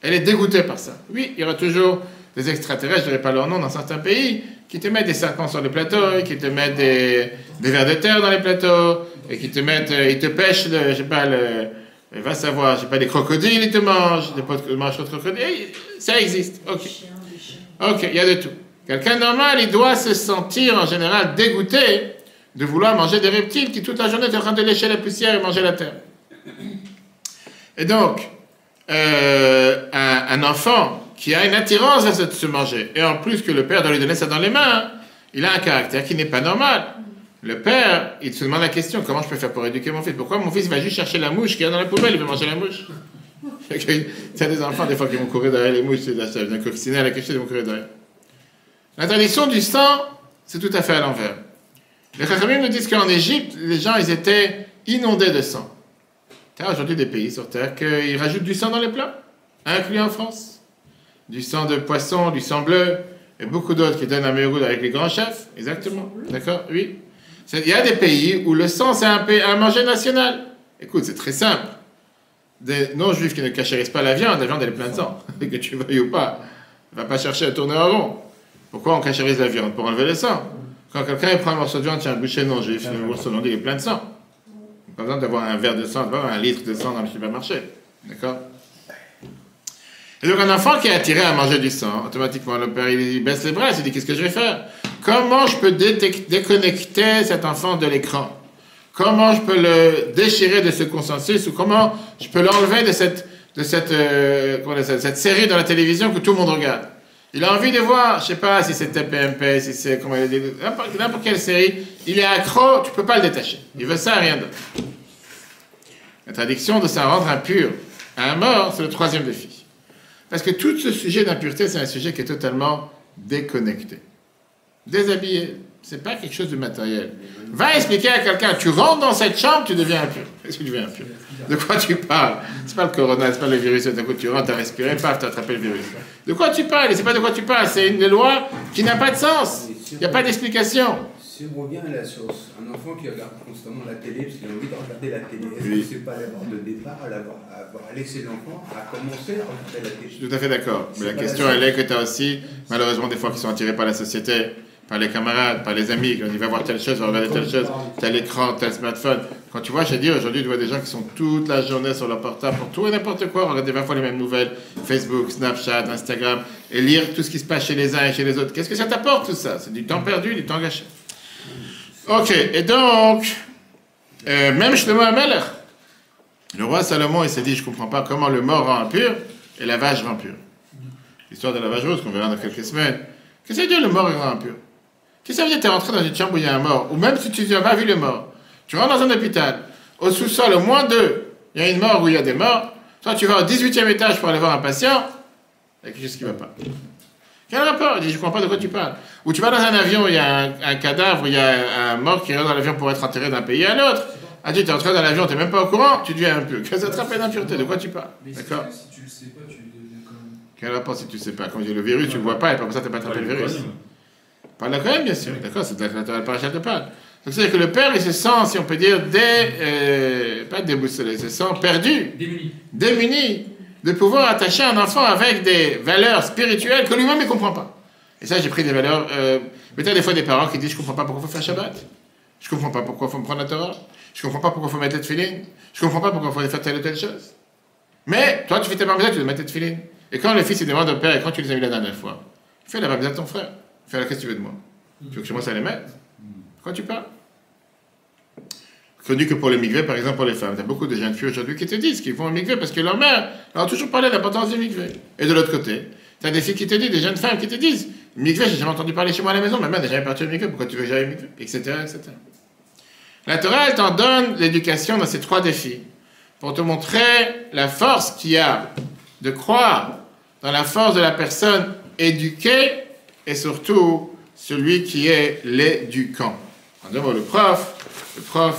Elle est dégoûtée par ça. Oui, il y aura toujours des extraterrestres, je ne dirai pas leur nom, dans certains pays, qui te mettent des serpents sur les plateaux, qui te mettent des vers de terre dans les plateaux, et qui te mettent, ils te pêchent, je sais pas, va savoir, je sais pas, des crocodiles, ils te mangent, des potes mangent de crocodiles, ça existe, ok. Ok, il y a de tout. Quelqu'un normal, il doit se sentir en général dégoûté de vouloir manger des reptiles qui toute la journée sont en train de lécher la poussière et manger la terre. Et donc, un enfant qui a une attirance à se manger, et en plus que le père doit lui donner ça dans les mains, il a un caractère qui n'est pas normal. Le père, il se demande la question, comment je peux faire pour éduquer mon fils? Pourquoi mon fils va juste chercher la mouche qui est dans la poubelle, il veut manger la mouche? Il y a des enfants, des fois, qui vont courir derrière les mouches, c'est un coccinelle, quelque chose, ils vont courir derrière. L'interdiction du sang, c'est tout à fait à l'envers. Les Chachamim nous disent qu'en Égypte, les gens, ils étaient inondés de sang. Il y a aujourd'hui des pays sur Terre qui rajoutent du sang dans les plats, inclus en France. Du sang de poisson, du sang bleu, et beaucoup d'autres qui donnent un meilleur goût avec les grands chefs. Exactement. D'accord? Oui. Il y a des pays où le sang, c'est un manger national. Écoute, c'est très simple. Des non-juifs qui ne cachérisent pas la viande elle est pleine de sang. Que tu veuilles ou pas. Ne va pas chercher à tourner en rond. Pourquoi on cachérise la viande? Pour enlever le sang. Quand quelqu'un prend un morceau de viande, tiens, un boucher non-juif, le morceau non, il est plein de sang. Pas besoin d'avoir un verre de sang, d'avoir un litre de sang dans le supermarché. D'accord? Et donc un enfant qui est attiré à manger du sang, automatiquement le père il baisse les bras, il se dit qu'est-ce que je vais faire? Comment je peux déconnecter cet enfant de l'écran? Comment je peux le déchirer de ce consensus? Ou comment je peux l'enlever de cette série dans la télévision que tout le monde regarde? Il a envie de voir, je sais pas si c'est TPMP, si c'est comment il dit, n'importe quelle série, il est accro, tu peux pas le détacher. Il veut ça, rien d'autre. L'interdiction de s'en rendre impur à un mort, c'est le troisième défi. Parce que tout ce sujet d'impureté, c'est un sujet qui est totalement déconnecté. Déshabillé. C'est pas quelque chose de matériel. Va expliquer à quelqu'un, tu rentres dans cette chambre, tu deviens impur. Qu'est-ce que tu deviens impur? De quoi tu parles? C'est pas le corona, c'est pas le virus, d'un coup tu rentres, tu as respiré, paf, tu as attrapé le virus. De quoi tu parles? Et c'est pas de quoi tu parles, c'est une loi qui n'a pas de sens. Il n'y a pas d'explication. Si on revient à la source, un enfant qui regarde constamment la télé parce qu'il a envie de regarder la télé, est-ce Oui. que c'est pas l'erreur de départ à avoir laissé l'enfant à commencer à regarder la télé? Je suis tout à fait d'accord. Mais la question, elle est que tu as aussi, malheureusement, des fois qui sont attirés par la société, par les camarades, par les amis, quand il va voir telle chose, va regarder telle chose, tel écran, tel smartphone. Quand tu vois, je dis, aujourd'hui, tu vois des gens qui sont toute la journée sur leur portable pour tout et n'importe quoi, regarder 20 fois les mêmes nouvelles, Facebook, Snapchat, Instagram, et lire tout ce qui se passe chez les uns et chez les autres. Qu'est-ce que ça t'apporte tout ça? C'est du temps perdu, du temps gâché. Ok, et donc, même Shlomo HaMelech, le roi Salomon, il s'est dit, je ne comprends pas comment le mort rend impur et la vache rend pure. L'histoire de la vache rose qu'on verra dans quelques semaines. Qu'est-ce que ça veut dire le mort rend impur? Qu'est-ce que ça veut dire tu es rentré dans une chambre où il y a un mort? Ou même si tu n'as pas vu le mort, tu rentres dans un hôpital, au sous-sol, au moins deux, il y a une mort où il y a des morts, toi tu vas au 18e étage pour aller voir un patient, il y a quelque chose qui ne va pas. Quel rapport? Il dit, je ne comprends pas de quoi tu parles. Ou tu vas dans un avion, il y a un cadavre, il y a un mort qui rentre dans l'avion pour être enterré d'un pays à l'autre. Ah, tu es entré dans l'avion, tu n'es même pas au courant, tu deviens impur. Qu'est-ce que ça te rappelle d'impureté? De quoi tu parles? D'accord? Si tu le sais pas, tu deviens quand même. Quel rapport si tu ne sais pas? Comme je dis, le virus, tu ne le vois pas, et pour ça, tu n'as pas attrapé le virus. Par la Cohen, bien sûr. D'accord, c'est la parachat de Pâques. Donc, c'est-à-dire que le père, il se sent, si on peut dire, pas déboussolé, il se sent perdu, démuni, de pouvoir attacher un enfant avec des valeurs spirituelles que lui-même ne comprend pas. Et ça, j'ai pris des valeurs. Peut-être des fois des parents qui disent je comprends pas pourquoi il faut faire Shabbat. Je comprends pas pourquoi il faut me prendre la Torah. Je comprends pas pourquoi il faut mettre les tefilines. Je comprends pas pourquoi il faut faire telle ou telle chose. Mais toi, tu fais tellement bien, tu dois mettre tes tefilines. Et quand le fils il demande au père, et quand tu les as mis la dernière fois, fais la baptême de ton frère. Fais la qu'est-ce que tu veux de moi. Tu veux que je commence à les mettre? Pourquoi tu parles? Connu que pour le mikvé, par exemple, pour les femmes. Tu as beaucoup de jeunes filles aujourd'hui qui te disent qu'ils font un mikvé parce que leur mère leur a toujours parlé de l'importance du mikvé. Et de l'autre côté, tu as des filles qui te disent, des jeunes femmes qui te disent, mikvé, j'ai jamais entendu parler chez moi à la maison, ma mère n'a jamais parti au mikvé, pourquoi tu veux que j'aille au mikvé, etc., etc. La Torah, elle t'en donne l'éducation dans ces 3 défis pour te montrer la force qu'il y a de croire dans la force de la personne éduquée et surtout celui qui est l'éducant. En deux mots, le prof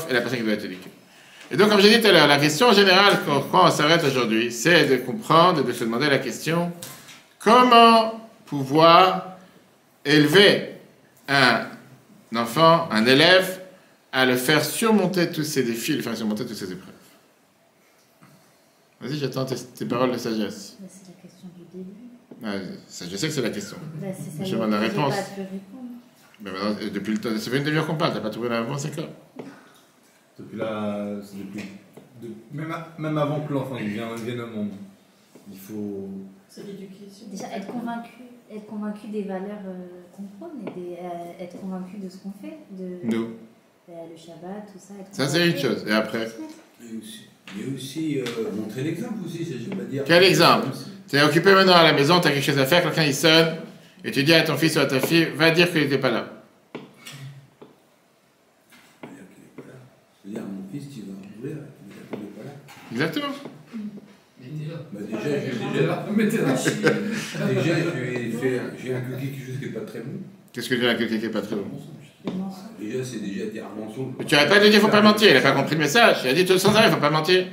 est la personne qui doit être éduquée. Et donc, comme j'ai dit tout à l'heure, la question générale quand on s'arrête aujourd'hui, c'est de comprendre, de se demander la question, comment pouvoir élever un enfant, un élève, à le faire surmonter tous ces défis, le faire surmonter toutes ces épreuves. Vas-y, j'attends tes paroles de sagesse. Bah, c'est la question du début. Ça, je sais que c'est la question. Bah, c'est ça. Je demande la réponse. J'ai pas pu répondre. Mais maintenant, depuis le temps, ça fait une demi-heure qu'on parle, t'as pas trouvé la réponse encore. Même avant que l'enfant vienne au monde, il faut... C'est l'éducation. Déjà, être convaincu des valeurs qu'on prône et être convaincu de ce qu'on fait. Nous. Le Shabbat, tout ça. Ça, c'est une chose. Et après? Il y a aussi montrer l'exemple aussi, je veux pas dire. Quel exemple? Tu es occupé maintenant à la maison, tu as quelque chose à faire, quelqu'un il sonne, et tu dis à ton fils ou à ta fille, va dire qu'il n'était pas là. C'est-à-dire, mon fils, tu vas ouvrir, il n'est pas là. Exactement. Il était là. Bah, déjà, Mettez là. j'ai un cookie qui n'est pas très bon. Qu'est-ce que tu dis à quelqu'un qui n'est pas très bon? Déjà, c'est déjà dire un mensonge. Mais tu n'arrêtes pas de lui dire, il ne faut pas mentir, il n'a pas compris le message. Il a dit tout sans arrêt, il ne faut pas mentir.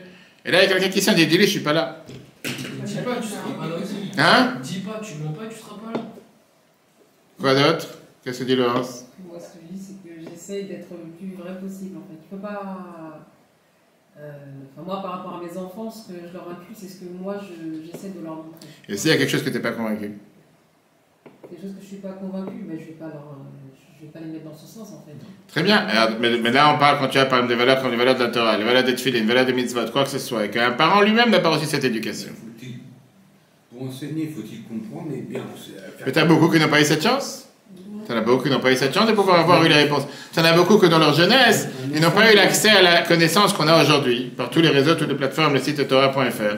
Et là, il y a quelqu'un qui sonne, il dit, dis-lui, je ne suis pas là. Dis pas, tu seras pas là aussi. Hein? Dis pas, tu mens pas, tu seras pas là. Quoi d'autre? Qu'est-ce que dit Laurence? Moi, ce que je dis, c'est que j'essaye d'être le plus vrai possible, en fait. Il faut pas... Enfin, moi, par rapport à mes enfants, ce que je leur inculque, c'est ce que moi, j'essaie de leur montrer. Et s'il y a quelque chose que tu n'es pas convaincu? Des choses que je suis pas convaincue, mais je vais pas les mettre dans ce sens, en fait. Très bien. Alors, mais là, on parle, quand tu as par exemple des valeurs comme les valeurs de la Torah, les valeurs des tefilines, les valeurs des mitzvot, quoi que ce soit, et qu'un parent lui-même n'a pas reçu cette éducation. Pour enseigner, faut-il comprendre et bien. Mais tu as beaucoup qui n'ont pas eu cette chance. Tu en as beaucoup qui n'ont pas eu cette chance de pouvoir avoir eu les réponses. Tu en as beaucoup que dans leur jeunesse, ils n'ont pas eu l'accès à la connaissance qu'on a aujourd'hui, par tous les réseaux, toutes les plateformes, le site torah.fr.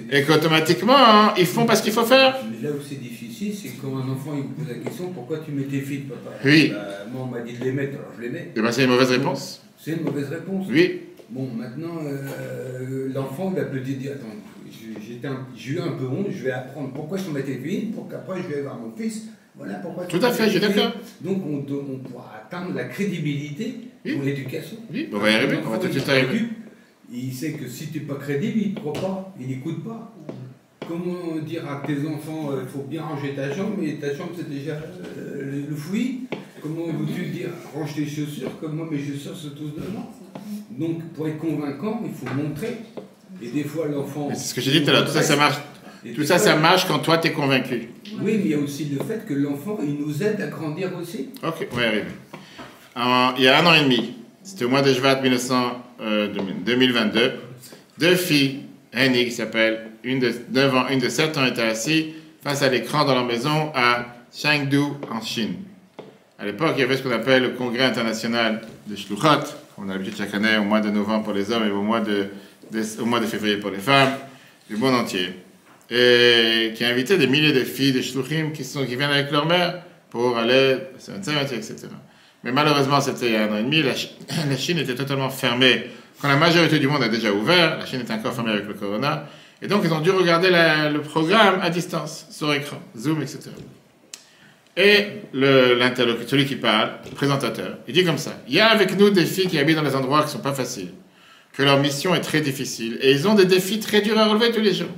Et qu'automatiquement, hein, ils font parce qu'il faut faire. Mais là où c'est difficile, c'est quand un enfant il me pose la question, pourquoi tu mets tes filles, papa? Oui. Moi, on m'a dit de les mettre, alors je les mets. Et bien, c'est une mauvaise réponse. C'est une mauvaise réponse. Oui. Bon, maintenant, l'enfant va peut-être dire, attends, j'ai eu un peu honte, je vais apprendre pourquoi je mets tes filles, pour qu'après je vais voir mon fils. Voilà pourquoi. Tout à fait, je suis d'accord. Donc on pourra atteindre la crédibilité pour l'éducation. Oui, on va y arriver, on va tout de suite arriver. Il sait que si tu n'es pas crédible, il ne te croit pas, il n'écoute pas. Comment dire à tes enfants, il faut bien ranger ta chambre, mais ta chambre c'est déjà le fouillis. Comment veux-tu dire, range tes chaussures, comme moi mes chaussures sont tous dedans. Donc pour être convaincant, il faut montrer. Et des fois l'enfant... C'est ce que j'ai dit tout à l'heure, tout ça, ça marche. Tout ça, ça marche quand toi, tu es convaincu. Oui, mais il y a aussi le fait que l'enfant, il nous aide à grandir aussi. Ok, on va y arriver. Il y a 1 an et demi, c'était au mois de juin 2022, 2 filles, Annie qui s'appelle, une de 9 ans, une de 7 ans, étaient assises face à l'écran dans leur maison à Chengdu, en Chine. À l'époque, il y avait ce qu'on appelle le congrès international de Shluchot, on a l'habitude chaque année au mois de novembre pour les hommes et au mois de février pour les femmes, du monde entier. Et qui a invité des milliers de filles, de shluchim, qui viennent avec leur mère pour aller à etc. Mais malheureusement, c'était il y a 1 an et demi, la Chine était totalement fermée. Quand la majorité du monde a déjà ouvert, la Chine est encore fermée avec le corona. Et donc, ils ont dû regarder le programme à distance, sur écran, Zoom, etc. Et l'interlocuteur, celui qui parle, le présentateur, il dit comme ça, il y a avec nous des filles qui habitent dans des endroits qui ne sont pas faciles, que leur mission est très difficile, et ils ont des défis très durs à relever tous les jours.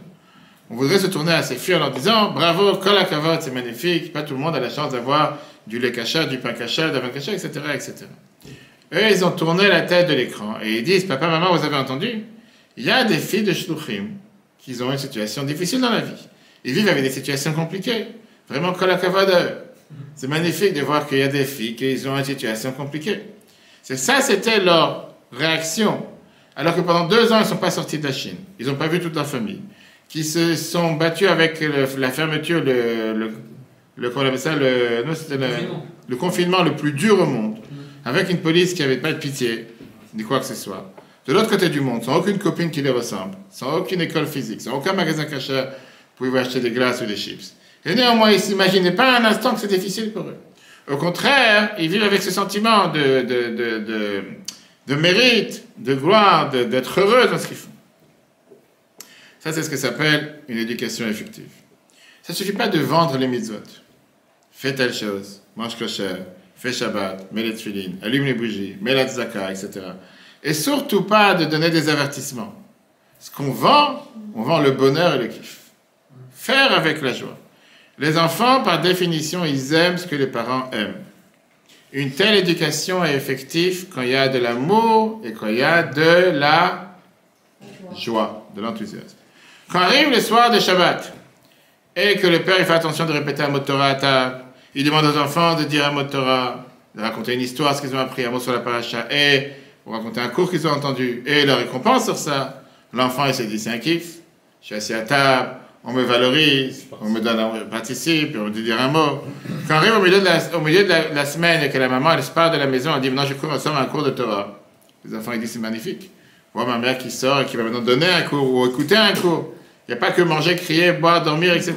On voudrait se tourner à ces filles en leur disant « Bravo, kol hakavod, c'est magnifique, pas tout le monde a la chance d'avoir du lait kasha, du pain kasha, de la kasha, etc. etc. » Eux, ils ont tourné la tête de l'écran et ils disent « Papa, maman, vous avez entendu? Il y a des filles de shluchim qui ont une situation difficile dans la vie. Ils vivent avec des situations compliquées. Vraiment, kol hakavod à eux. C'est magnifique de voir qu'il y a des filles qui ont une situation compliquée. C'était leur réaction. Alors que pendant 2 ans, ils ne sont pas sortis de la Chine. Ils n'ont pas vu toute leur famille. Qui se sont battus avec la fermeture, comment on appelle ça, le confinement le plus dur au monde. Avec une police qui n'avait pas de pitié, ni quoi que ce soit. De l'autre côté du monde, sans aucune copine qui les ressemble, sans aucune école physique, sans aucun magasin caché, vous pouvez acheter des glaces ou des chips. Et néanmoins, ils ne s'imaginaient pas un instant que c'est difficile pour eux. Au contraire, ils vivent avec ce sentiment de mérite, de gloire, d'être heureux dans ce qu'ils font. Ça, c'est ce que s'appelle une éducation effective. Ça ne suffit pas de vendre les mitzvot. Fais telle chose, mange kosher, fais Shabbat, mets les tefillin, allume les bougies, mets la tzaka, etc. Et surtout pas de donner des avertissements. Ce qu'on vend, on vend le bonheur et le kiff. Faire avec la joie. Les enfants, par définition, ils aiment ce que les parents aiment. Une telle éducation est effective quand il y a de l'amour et quand il y a de la joie, de l'enthousiasme. Quand arrive le soir de Shabbat et que le père il fait attention de répéter un mot de Torah à table, il demande aux enfants de dire un mot de Torah, de raconter une histoire, ce qu'ils ont appris, un mot sur la paracha, et pour raconter un cours qu'ils ont entendu, et leur récompense sur ça, l'enfant il se dit c'est un kiff, je suis assis à table, on me valorise, on me donne, on participe, on me dit dire un mot. Quand on arrive au milieu de la semaine et que la maman elle se part de la maison, elle dit maintenant je sors un cours de Torah. Les enfants ils disent c'est magnifique. Voir ma mère qui sort et qui va maintenant donner un cours ou écouter un cours. Il n'y a pas que manger, crier, boire, dormir, etc.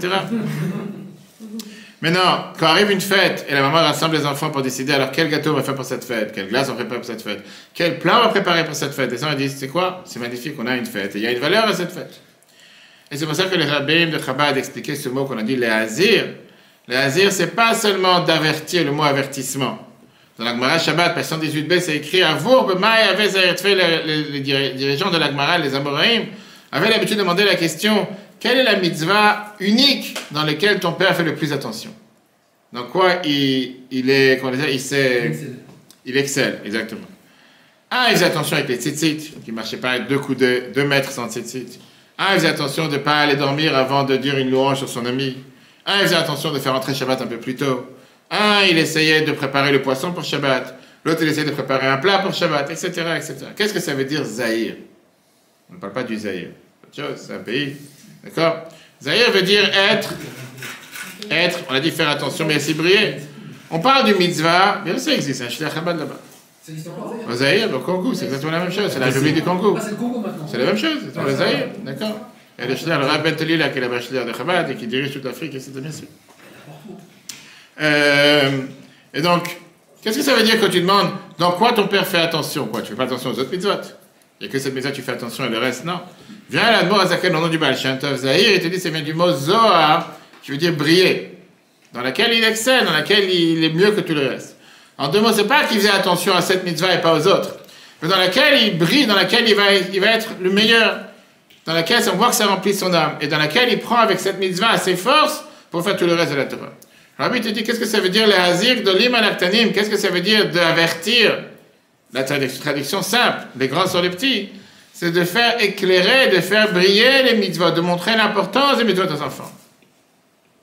Mais non, quand arrive une fête et la maman rassemble les enfants pour décider alors quel gâteau on va faire pour cette fête, quelle glace on va préparer pour cette fête, quel plat on va préparer pour cette fête. Les enfants disent c'est quoi? C'est magnifique, on a une fête et il y a une valeur à cette fête. Et c'est pour ça que les rabbins de Chabad expliquaient ce mot qu'on a dit, les hazir. Les hazir, c'est pas seulement d'avertir, le mot avertissement. Dans la Gemara Shabbat, page 118b, c'est écrit Avour, B'mai, avait les dirigeants de la Gemara, les Amoraïm, avaient l'habitude de demander la question quelle est la mitzvah unique dans laquelle ton père fait le plus attention? Dans quoi il excelle, exactement. Il faisait attention avec les tzitzit, qui ne marchaient pas avec 2 mètres sans tzitzit. Il faisait attention de ne pas aller dormir avant de dire une louange sur son ami. Il faisait attention de faire entrer Shabbat un peu plus tôt. Il essayait de préparer le poisson pour Shabbat. L'autre, il essayait de préparer un plat pour Shabbat, etc., etc. Qu'est-ce que ça veut dire, Zahir? On ne parle pas du Zahir. C'est un pays. D'accord? Zahir veut dire être, on a dit faire attention, mais aussi briller. On parle du mitzvah, bien sûr, ça existe, un Shliach Chabad là-bas. Ça existe encore? Le Zahir, le Congo, c'est exactement la même chose. C'est la République du Congo. C'est le Congo maintenant. C'est la même chose, c'est le Zahir, d'accord? Et le Shliach, le Rav Ben Teli, là, qui est la Shliach de Chabad et qui dirige toute l'Afrique, etc., bien sûr. Et donc, qu'est-ce que ça veut dire quand tu demandes dans quoi ton père fait attention? Quoi, tu fais pas attention aux autres mitzvot? Il n'y a que cette mitzvot tu fais attention et le reste, non. Viens à l'Admor Azaken au nom du Baal Shem Tov Zahir, il te dit c'est bien du mot Zohar, qui veut dire briller, dans laquelle il excelle, dans laquelle il est mieux que tout le reste. En 2 mots, c'est pas qu'il faisait attention à cette mitzvah et pas aux autres, mais dans laquelle il brille, dans laquelle il va être le meilleur, dans laquelle on voit que ça remplit son âme, et dans laquelle il prend avec cette mitzvah ses forces pour faire tout le reste de la Torah. Rabbi te dit qu'est-ce que ça veut dire le hazir de l'im al-aktanim, qu'est-ce que ça veut dire d'avertir, la traduction simple, les grands sur les petits, c'est de faire éclairer, de faire briller les mitzvot, de montrer l'importance des mitzvot aux enfants.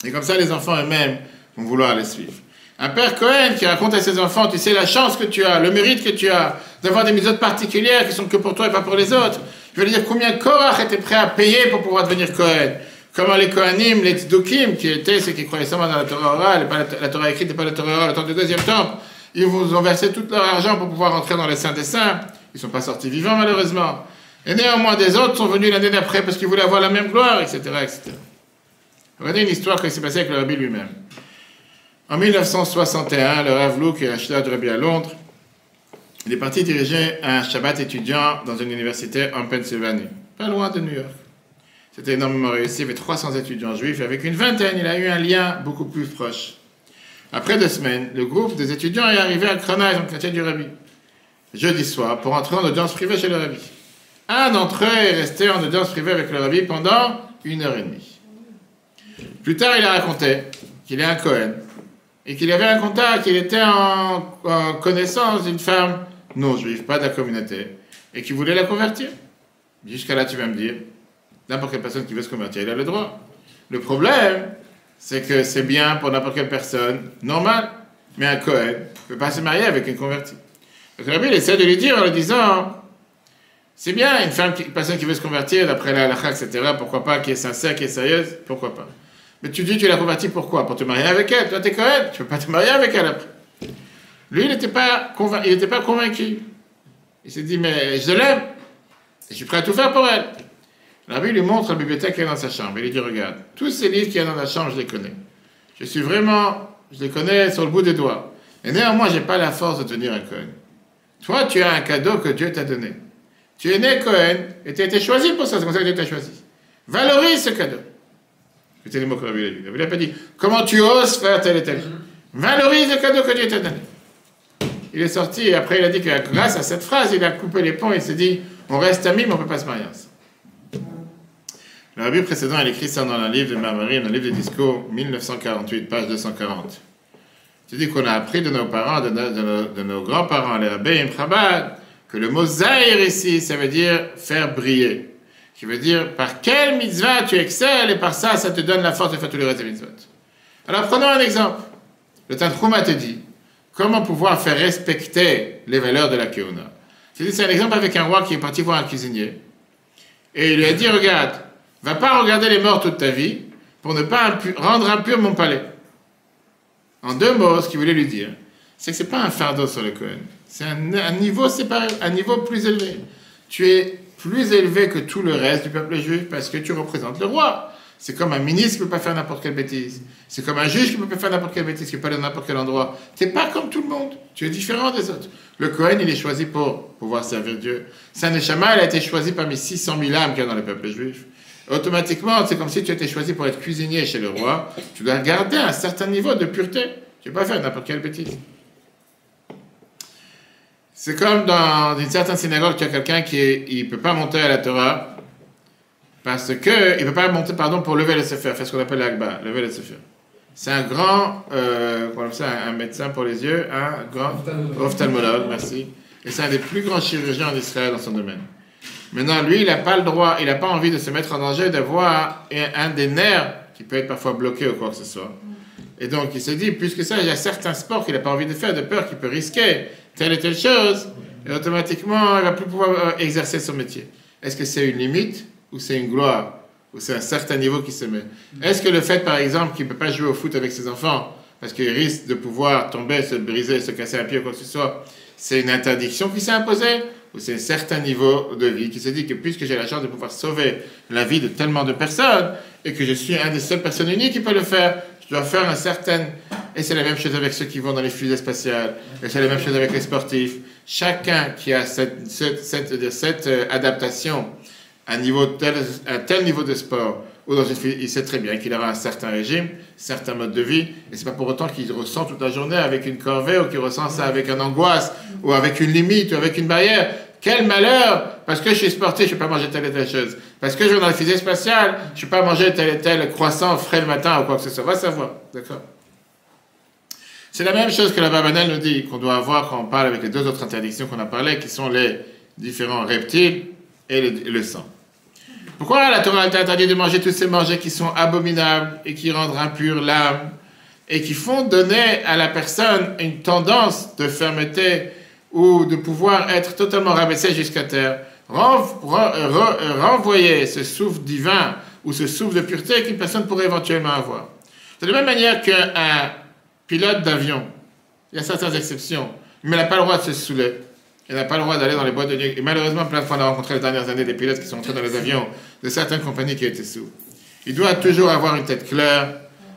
Et comme ça, les enfants eux-mêmes vont vouloir les suivre. Un père Cohen qui raconte à ses enfants, tu sais la chance que tu as, le mérite que tu as, d'avoir des mitzvot particulières qui sont que pour toi et pas pour les autres. Je veux dire combien Korach était prêt à payer pour pouvoir devenir Cohen. Comment les Kohanim, les Tzdukim, qui étaient ceux qui croyaient seulement dans la Torah orale, et pas la Torah écrite et pas la Torah orale, le temps du 2e temple, ils vous ont versé tout leur argent pour pouvoir entrer dans les saints des saints. Ils ne sont pas sortis vivants, malheureusement. Et néanmoins, des autres sont venus l'année d'après parce qu'ils voulaient avoir la même gloire, etc., etc. Regardez une histoire qui s'est passée avec le Rabbi lui-même. En 1961, le Rav Lou, qui est un shliach de Rabbi à Londres, il est parti diriger un Shabbat étudiant dans une université en Pennsylvanie, pas loin de New York. C'était énormément réussi, il y avait 300 étudiants juifs, et avec une vingtaine, il a eu un lien beaucoup plus proche. Après 2 semaines, le groupe des étudiants est arrivé à Cronage, dans le quartier du Rabbi, jeudi soir, pour entrer en audience privée chez le Rabbi. Un d'entre eux est resté en audience privée avec le Rabbi pendant 1h30. Plus tard, il a raconté qu'il est un Cohen, et qu'il avait un contact, qu'il était en connaissance d'une femme non juive, pas de la communauté, et qui voulait la convertir. Jusqu'à là, tu vas me dire, n'importe quelle personne qui veut se convertir, il a le droit. Le problème, c'est que c'est bien pour n'importe quelle personne, normal, mais un Cohen ne peut pas se marier avec une convertie. Donc le rabbi il essaie de lui dire en lui disant, c'est bien une personne qui veut se convertir, d'après la halakha, etc., pourquoi pas, qui est sincère, qui est sérieuse, pourquoi pas. Mais tu dis que tu l'as convertie pourquoi? Pour te marier avec elle. Toi, t'es Cohen, tu ne peux pas te marier avec elle après. Lui, il n'était pas convaincu. Il s'est dit, mais je l'aime, et je suis prêt à tout faire pour elle. Le rabbi lui montre la bibliothèque qu'il y a dans sa chambre. Il lui dit, regarde, tous ces livres qu'il y a dans la chambre, je les connais. Je les connais sur le bout des doigts. Et néanmoins, je n'ai pas la force de devenir un Cohen. Toi, tu as un cadeau que Dieu t'a donné. Tu es né Cohen, et tu as été choisi pour ça, c'est comme ça que Dieu t'a choisi. Valorise ce cadeau. C'était les mots que le rabbi a dit. Il n'a pas dit, comment tu oses faire tel et tel. Valorise le cadeau que Dieu t'a donné. Il est sorti, et après il a dit que grâce à cette phrase, il a coupé les ponts, il s'est dit, on reste amis, mais on ne peut pas se marier ensemble. Le rabbi précédent, il écrit ça dans un livre de Mamarim, dans un livre de discours, 1948, page 240. Il dit qu'on a appris de nos parents, de nos grands-parents, les rabbins Chabad, que le mot Zahir ici, ça veut dire faire briller. Qui veut dire par quelle mitzvah tu excelles, et par ça, ça te donne la force de faire tous les restes des mitzvot. Alors prenons un exemple. Le Tantruma te dit, comment pouvoir faire respecter les valeurs de la Keuna. C'est un exemple avec un roi qui est parti voir un cuisinier. Et il lui a dit, regarde, va pas regarder les morts toute ta vie pour ne pas rendre impur mon palais. En deux mots, ce qu'il voulait lui dire, c'est que ce n'est pas un fardeau sur le Kohen. C'est un niveau séparé, un niveau plus élevé. Tu es plus élevé que tout le reste du peuple juif parce que tu représentes le roi. C'est comme un ministre qui ne peut pas faire n'importe quelle bêtise. C'est comme un juge qui ne peut pas faire n'importe quelle bêtise, qui ne peut pas aller dans n'importe quel endroit. Tu n'es pas comme tout le monde. Tu es différent des autres. Le Kohen, il est choisi pour pouvoir servir Dieu. Saint Neshama, il a été choisi parmi 600 000 âmes qu'il y a dans le peuple juif. Automatiquement, c'est comme si tu étais choisi pour être cuisinier chez le roi. Tu dois garder un certain niveau de pureté. Tu ne peux pas faire n'importe quelle bêtise. C'est comme dans une certaine synagogue, tu as quelqu'un qui ne peut pas monter à la Torah parce que il ne peut pas monter, pour lever le sefer, faire ce qu'on appelle l'agba, lever le sefer. C'est un grand, un médecin pour les yeux, un grand ophtalmologue, merci. Et c'est un des plus grands chirurgiens en Israël dans son domaine. Maintenant, lui, il n'a pas le droit, il n'a pas envie de se mettre en danger d'avoir un des nerfs qui peut être parfois bloqué ou quoi que ce soit. Et donc, il s'est dit, puisque ça, il y a certains sports qu'il n'a pas envie de faire, de peur qu'il peut risquer telle et telle chose, et automatiquement, il ne va plus pouvoir exercer son métier. Est-ce que c'est une limite ou c'est une gloire? Ou c'est un certain niveau qui se met? Est-ce que le fait, par exemple, qu'il ne peut pas jouer au foot avec ses enfants, parce qu'il risque de pouvoir tomber, se briser, se casser un pied ou quoi que ce soit, c'est une interdiction qui s'est imposée? Ou c'est un certain niveau de vie qui se dit que puisque j'ai la chance de pouvoir sauver la vie de tellement de personnes, et que je suis un des seules personnes uniques qui peut le faire, je dois faire un certain... Et c'est la même chose avec ceux qui vont dans les fusées spatiales, et c'est la même chose avec les sportifs. Chacun qui a cette adaptation à un tel niveau de sport, ou dans une fusée, il sait très bien qu'il aura un certain régime, un certain mode de vie, et c'est pas pour autant qu'il ressent toute la journée avec une corvée, ou qu'il ressent ça avec une angoisse, ou avec une limite, ou avec une barrière. Quel malheur! Parce que je suis sportif, je ne peux pas manger telle et telle chose. Parce que je vais dans la fusée spatiale, je ne peux pas manger tel et tel croissant frais le matin, ou quoi que ce soit. Va savoir, d'accord? C'est la même chose que la Barbanel nous dit, qu'on doit avoir quand on parle avec les deux autres interdictions qu'on a parlé, qui sont les différents reptiles et le sang. Pourquoi la Torah t'a interdit de manger tous ces mangés qui sont abominables et qui rendent impure l'âme et qui font donner à la personne une tendance de fermeté ou de pouvoir être totalement rabaissé jusqu'à terre, renvoyer ce souffle divin ou ce souffle de pureté qu'une personne pourrait éventuellement avoir. De la même manière qu'un pilote d'avion, il y a certaines exceptions, mais il n'a pas le droit de se saouler. Il n'a pas le droit d'aller dans les boîtes de nuit. Et malheureusement, plein de fois, on a rencontré les dernières années des pilotes qui sont entrés dans les avions de certaines compagnies qui étaient sous. Il doit toujours avoir une tête claire.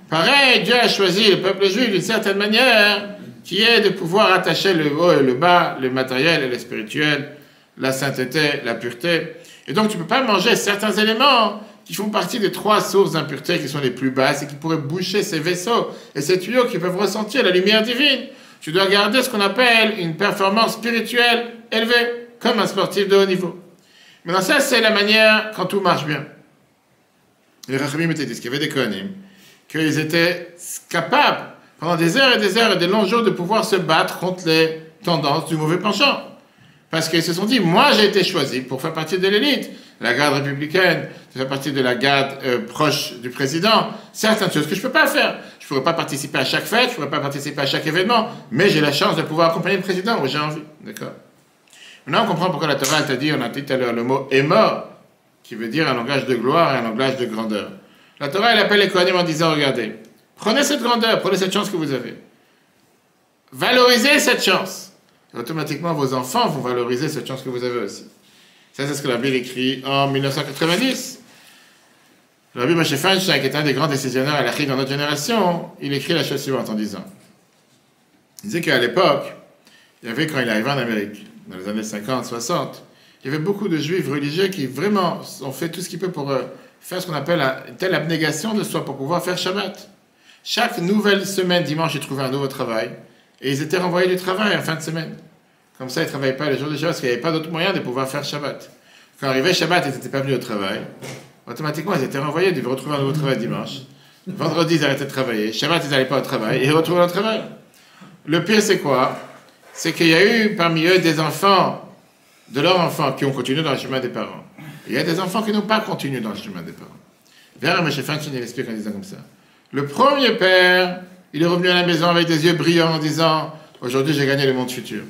Pareil, Dieu a choisi le peuple juif d'une certaine manière, qui est de pouvoir attacher le haut et le bas, le matériel et le spirituel, la sainteté, la pureté. Et donc, tu ne peux pas manger certains éléments qui font partie des 3 sources d'impureté qui sont les plus basses et qui pourraient boucher ces vaisseaux et ces tuyaux qui peuvent ressentir la lumière divine. Tu dois garder ce qu'on appelle une performance spirituelle élevée, comme un sportif de haut niveau. Maintenant, ça, c'est la manière quand tout marche bien. Les Rachamim étaient dit qu'il y avait des Kohanim, qu'ils étaient capables, pendant des heures et des longs jours, de pouvoir se battre contre les tendances du mauvais penchant. Parce qu'ils se sont dit, moi, j'ai été choisi pour faire partie de l'élite. la garde républicaine, de faire partie de la garde proche du président. Certaines choses que je ne peux pas faire. Je ne pourrais pas participer à chaque fête, je ne pourrais pas participer à chaque événement, mais j'ai la chance de pouvoir accompagner le président où j'ai envie. D'accord? Maintenant, on comprend pourquoi la Torah t'a dit, on a dit tout à l'heure le mot émor, qui veut dire un langage de gloire et un langage de grandeur. La Torah, elle appelle les Kohanim en disant, regardez, prenez cette grandeur, prenez cette chance que vous avez. Valorisez cette chance. Et automatiquement, vos enfants vont valoriser cette chance que vous avez aussi. Ça, c'est ce que la Bible écrit en 1990. Le Rabbi Moshe Feinstein, qui est un des grands décisionnaires à l'Achid dans notre génération, il écrit la chose suivante en disant, il disait qu'à l'époque, il y avait, quand il est arrivé en Amérique, dans les années 50, 60, il y avait beaucoup de juifs religieux qui vraiment ont fait tout ce qu'ils peuvent pour faire ce qu'on appelle une telle abnégation de soi pour pouvoir faire Shabbat. Chaque nouvelle semaine, dimanche, ils trouvaient un nouveau travail et ils étaient renvoyés du travail en fin de semaine. Comme ça, ils ne travaillaient pas les jours de Shabbat parce qu'il n'y avait pas d'autre moyen de pouvoir faire Shabbat. Quand arrivait Shabbat, ils n'étaient pas venus au travail. Automatiquement, ils étaient renvoyés, ils devaient retrouver un nouveau travail dimanche. Vendredi, ils arrêtaient de travailler. Shabbat, ils n'allaient pas au travail et ils retrouvaient le travail. Le pire, c'est quoi? C'est qu'il y a eu parmi eux des enfants, de leurs enfants, qui ont continué dans le chemin des parents. Et il y a des enfants qui n'ont pas continué dans le chemin des parents. Vers M. Feinstein, il explique en disant comme ça. Le premier père, il est revenu à la maison avec des yeux brillants en disant « Aujourd'hui, j'ai gagné le monde futur.